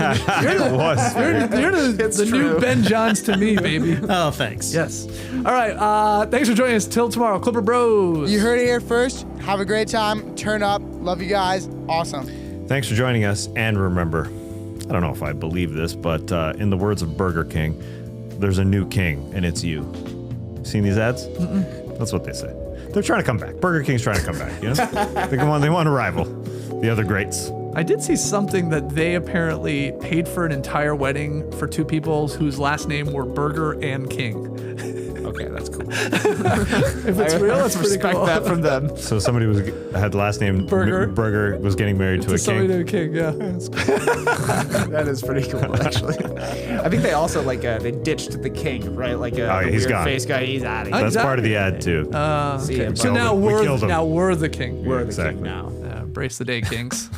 Speaker 3: It's
Speaker 1: the new
Speaker 3: true.
Speaker 1: Ben Johns to me, baby.
Speaker 4: Oh, thanks.
Speaker 1: Yes. All right. Thanks for joining us. Till tomorrow. Clipper Bros.
Speaker 5: You heard it here first. Have a great time. Turn up. Love you guys. Awesome.
Speaker 2: Thanks for joining us, and remember, I don't know if I believe this, but in the words of Burger King, there's a new king, and it's you. Seen these ads? That's what they say. They're trying to come back. Burger King's trying to come back. You know, they want to rival the other greats.
Speaker 1: I did see something that they apparently paid for an entire wedding for two people whose last name were Burger and King.
Speaker 3: Okay, that's cool.
Speaker 1: If it's real, it's pretty
Speaker 3: Respect
Speaker 1: cool.
Speaker 3: that from them.
Speaker 2: So somebody had last name
Speaker 1: Burger.
Speaker 2: Burger was getting married to a
Speaker 1: Somebody
Speaker 2: king.
Speaker 1: named King, yeah.
Speaker 3: That is pretty cool, actually. I think they also they ditched the king, right? Like the
Speaker 2: he's
Speaker 3: weird
Speaker 2: gone.
Speaker 3: face guy. He's out of here.
Speaker 2: That's part of the ad too.
Speaker 3: See ya,
Speaker 1: So
Speaker 3: bro.
Speaker 1: now
Speaker 2: We killed him.
Speaker 1: we're the king.
Speaker 3: We're the
Speaker 2: Exactly.
Speaker 3: king now.
Speaker 1: Embrace the day, Kings.